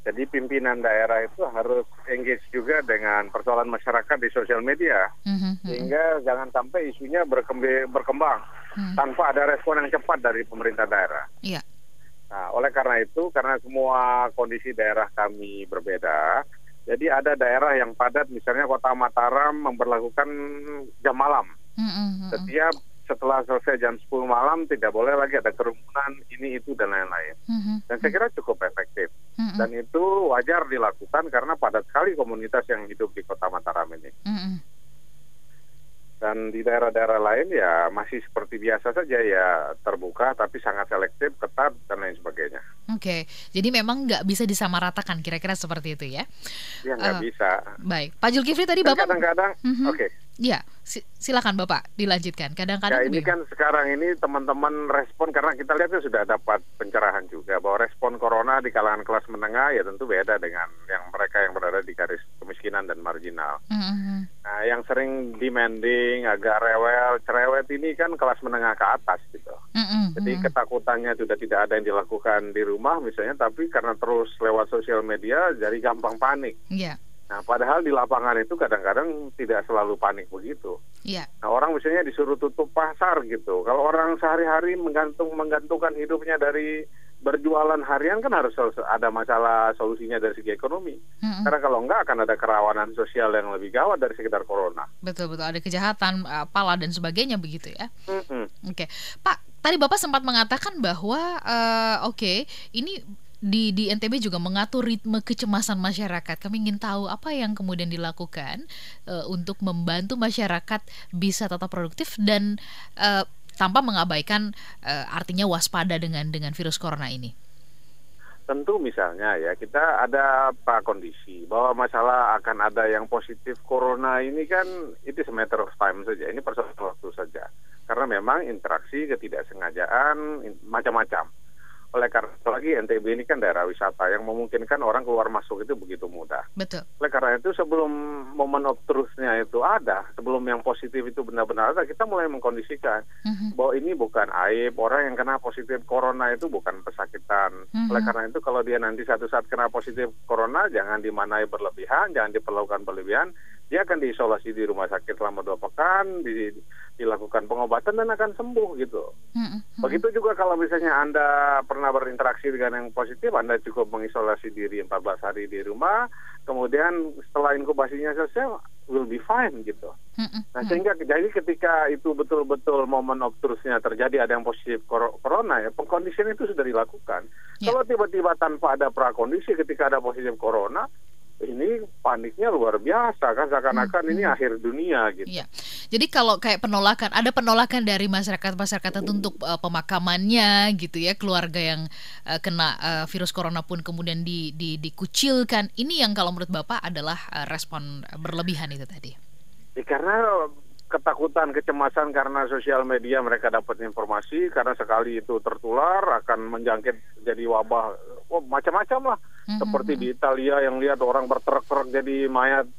Jadi pimpinan daerah itu harus engage juga dengan persoalan masyarakat di sosial media, sehingga jangan sampai isunya berkembang tanpa ada respon yang cepat dari pemerintah daerah. Yeah. Nah, oleh karena itu, karena semua kondisi daerah kami berbeda, jadi ada daerah yang padat, misalnya Kota Mataram memberlakukan jam malam. Setelah selesai jam 10 malam tidak boleh lagi ada kerumunan, ini, itu, dan lain-lain. Dan saya kira cukup efektif. Dan itu wajar dilakukan karena padat sekali komunitas yang hidup di Kota Mataram ini. Dan di daerah-daerah lain ya masih seperti biasa saja, ya terbuka tapi sangat selektif, ketat, dan lain sebagainya. Oke, jadi memang nggak bisa disamaratakan, kira-kira seperti itu ya? Ya nggak bisa. Baik, Pak Zulkifli tadi dan Bapak kadang-kadang, oke. Ya, silakan Bapak dilanjutkan. Kadang-kadang ya, ini kan sekarang ini teman-teman respon, karena kita lihatnya sudah dapat pencerahan juga bahwa respon corona di kalangan kelas menengah ya tentu beda dengan yang mereka yang berada di garis kemiskinan dan marginal. Nah, yang sering demanding, agak rewel, cerewet ini kan kelas menengah ke atas gitu. Jadi ketakutannya sudah tidak ada yang dilakukan di rumah misalnya, tapi karena terus lewat sosial media jadi gampang panik. Iya. Nah, padahal di lapangan itu kadang-kadang tidak selalu panik begitu. Iya. Nah, orang misalnya disuruh tutup pasar gitu. Kalau orang sehari-hari menggantungkan hidupnya dari berjualan harian, kan harus ada masalah solusinya dari segi ekonomi. Karena kalau enggak akan ada kerawanan sosial yang lebih gawat dari sekedar corona. Betul-betul, ada kejahatan, pala dan sebagainya begitu ya. Oke. Pak, tadi Bapak sempat mengatakan bahwa ini di NTB juga mengatur ritme kecemasan masyarakat. Kami ingin tahu apa yang kemudian dilakukan untuk membantu masyarakat bisa tetap produktif dan tanpa mengabaikan artinya waspada dengan virus corona ini. Tentu misalnya ya, kita ada prakondisi bahwa masalah akan ada yang positif corona ini kan itu matter of time saja, ini persoalan waktu saja. Karena memang interaksi, ketidaksengajaan, macam-macam. Oleh karena itu lagi NTB ini kan daerah wisata yang memungkinkan orang keluar masuk itu begitu mudah. Betul. Oleh karena itu sebelum momen of truth-nya itu ada, sebelum yang positif itu benar-benar ada, kita mulai mengkondisikan bahwa ini bukan aib, orang yang kena positif corona itu bukan pesakitan. Oleh karena itu kalau dia nanti satu saat kena positif corona, jangan dimanai berlebihan, jangan diperlakukan berlebihan. Dia akan diisolasi di rumah sakit selama 2 pekan, dilakukan pengobatan dan akan sembuh gitu. Begitu juga kalau misalnya Anda pernah berinteraksi dengan yang positif, Anda cukup mengisolasi diri 14 hari di rumah, kemudian setelah inkubasinya selesai, will be fine gitu. Nah, sehingga jadi ketika itu betul-betul momen of truth-nya terjadi, ada yang positif corona, ya pengkondisian itu sudah dilakukan. Kalau tiba-tiba tanpa ada prakondisi ketika ada positif corona, ini paniknya luar biasa kan, seakan-akan ini akhir dunia gitu. Iya. Jadi kalau kayak ada penolakan dari masyarakat untuk pemakamannya gitu ya, keluarga yang kena virus corona pun kemudian dikucilkan. Ini yang kalau menurut Bapak adalah respon berlebihan itu tadi. Ya, karena ketakutan, kecemasan karena sosial media mereka dapat informasi, karena sekali itu tertular akan menjangkit jadi wabah, macam-macam lah. Seperti di Italia yang lihat orang bertrek-trek jadi mayat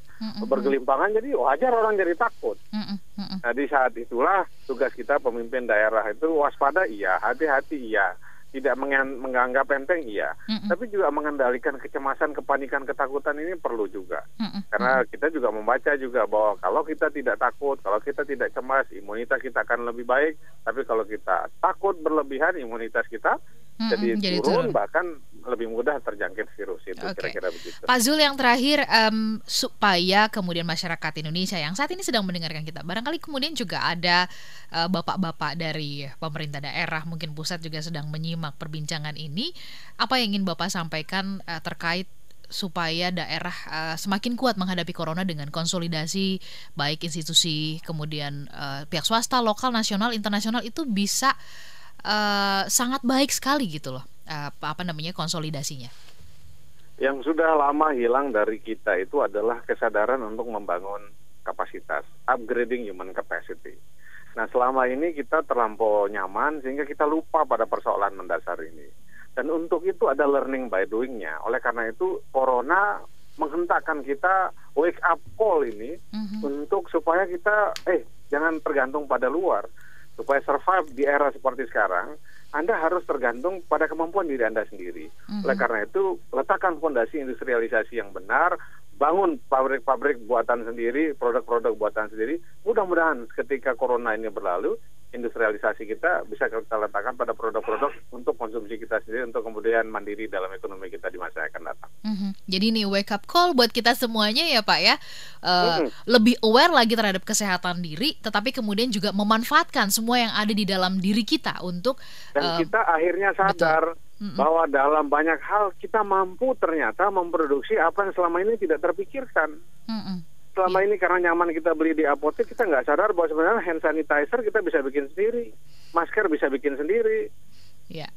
bergelimpangan, jadi wajar orang jadi takut. Nah, di saat itulah tugas kita pemimpin daerah itu waspada iya, hati-hati iya, tidak menganggap enteng iya, tapi juga mengendalikan kecemasan, kepanikan, ketakutan ini perlu juga. Karena kita juga membaca juga bahwa kalau kita tidak takut, kalau kita tidak cemas, imunitas kita akan lebih baik. Tapi kalau kita takut berlebihan, imunitas kita jadi turun, bahkan lebih mudah terjangkit virus itu. Kira-kira begitu. Pak Zul, yang terakhir, supaya kemudian masyarakat Indonesia yang saat ini sedang mendengarkan kita, barangkali kemudian juga ada bapak-bapak dari pemerintah daerah, mungkin pusat juga sedang menyimak perbincangan ini. Apa yang ingin Bapak sampaikan terkait supaya daerah semakin kuat menghadapi corona dengan konsolidasi baik institusi, kemudian pihak swasta, lokal, nasional, internasional itu bisa sangat baik sekali gitu loh, konsolidasinya. Yang sudah lama hilang dari kita itu adalah kesadaran untuk membangun kapasitas, upgrading human capacity. Nah, selama ini kita terlampau nyaman sehingga kita lupa pada persoalan mendasar ini. Dan untuk itu ada learning by doing-nya. Oleh karena itu Corona menghentakkan kita wake up call ini untuk supaya kita jangan tergantung pada luar. Supaya survive di era seperti sekarang, Anda harus tergantung pada kemampuan diri Anda sendiri. Oleh karena itu, letakkan fondasi industrialisasi yang benar, bangun pabrik-pabrik buatan sendiri, produk-produk buatan sendiri. Mudah-mudahan ketika corona ini berlalu, industrialisasi kita bisa kita letakkan pada produk-produk untuk konsumsi kita sendiri, untuk kemudian mandiri dalam ekonomi kita di masa yang akan datang. Jadi ini wake up call buat kita semuanya ya Pak ya, lebih aware lagi terhadap kesehatan diri, tetapi kemudian juga memanfaatkan semua yang ada di dalam diri kita untuk dan kita akhirnya sadar bahwa dalam banyak hal kita mampu ternyata memproduksi apa yang selama ini tidak terpikirkan. Selama ini karena nyaman kita beli di apotek, kita nggak sadar bahwa sebenarnya hand sanitizer kita bisa bikin sendiri, masker bisa bikin sendiri,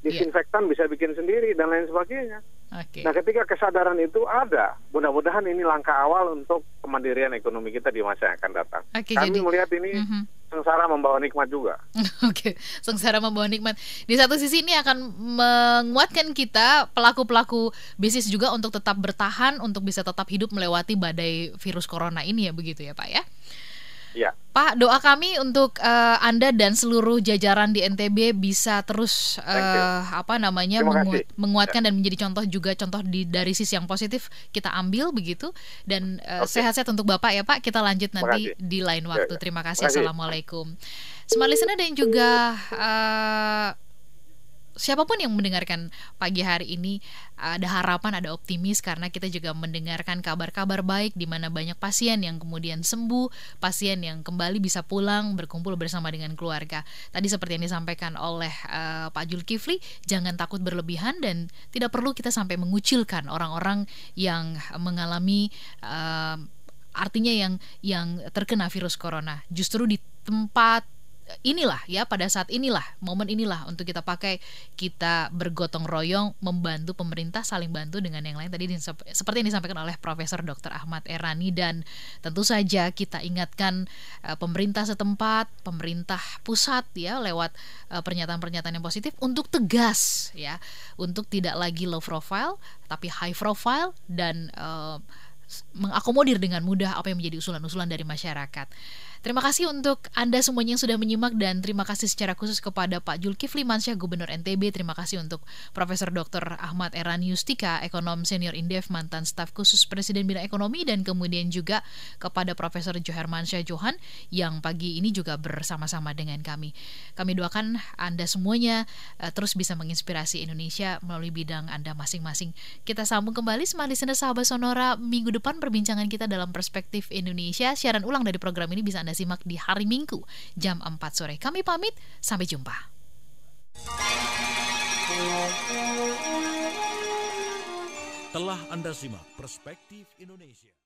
disinfektan bisa bikin sendiri, dan lain sebagainya. Nah, ketika kesadaran itu ada, mudah-mudahan ini langkah awal untuk kemandirian ekonomi kita di masa yang akan datang. Kami melihat ini sengsara membawa nikmat juga. Sengsara membawa nikmat. Di satu sisi ini akan menguatkan kita, pelaku-pelaku bisnis juga, untuk tetap bertahan, untuk bisa tetap hidup melewati badai virus corona ini ya, begitu ya Pak ya? Ya. Pak, doa kami untuk Anda dan seluruh jajaran di NTB bisa terus menguatkan dan menjadi contoh dari sisi yang positif kita ambil begitu, dan sehat-sehat untuk Bapak ya Pak. Kita lanjut nanti di lain waktu. Terima kasih. Assalamualaikum. Smart listener dan juga siapapun yang mendengarkan pagi hari ini, ada harapan, ada optimis, karena kita juga mendengarkan kabar-kabar baik di mana banyak pasien yang kemudian sembuh, pasien yang kembali bisa pulang berkumpul bersama dengan keluarga. Tadi seperti yang disampaikan oleh Pak Zulkifli, jangan takut berlebihan dan tidak perlu kita sampai mengucilkan orang-orang yang mengalami artinya yang terkena virus corona. Justru di tempat inilah ya, pada saat inilah, momen inilah untuk kita pakai, kita bergotong royong membantu pemerintah, saling bantu dengan yang lain. Tadi seperti yang disampaikan oleh Profesor Dr. Ahmad Errani, dan tentu saja kita ingatkan pemerintah setempat, pemerintah pusat ya, lewat pernyataan-pernyataan yang positif untuk tegas ya, untuk tidak lagi low profile tapi high profile, dan mengakomodir dengan mudah apa yang menjadi usulan-usulan dari masyarakat. Terima kasih untuk Anda semuanya yang sudah menyimak, dan terima kasih secara khusus kepada Pak Zulkifli Mansyah, Gubernur NTB. Terima kasih untuk Profesor Dr. Ahmad Errani Yustika, Ekonom Senior Indef, mantan staf khusus Presiden Bidang Ekonomi, dan kemudian juga kepada Profesor Johermansyah Johan yang pagi ini juga bersama-sama dengan kami. Kami doakan Anda semuanya terus bisa menginspirasi Indonesia melalui bidang Anda masing-masing. Kita sambung kembali Smart Listener sahabat Sonora minggu depan, perbincangan kita dalam Perspektif Indonesia. Siaran ulang dari program ini bisa Anda simak di hari Minggu jam 4 sore. Kami pamit, sampai jumpa. Telah Anda simak Perspektif Indonesia.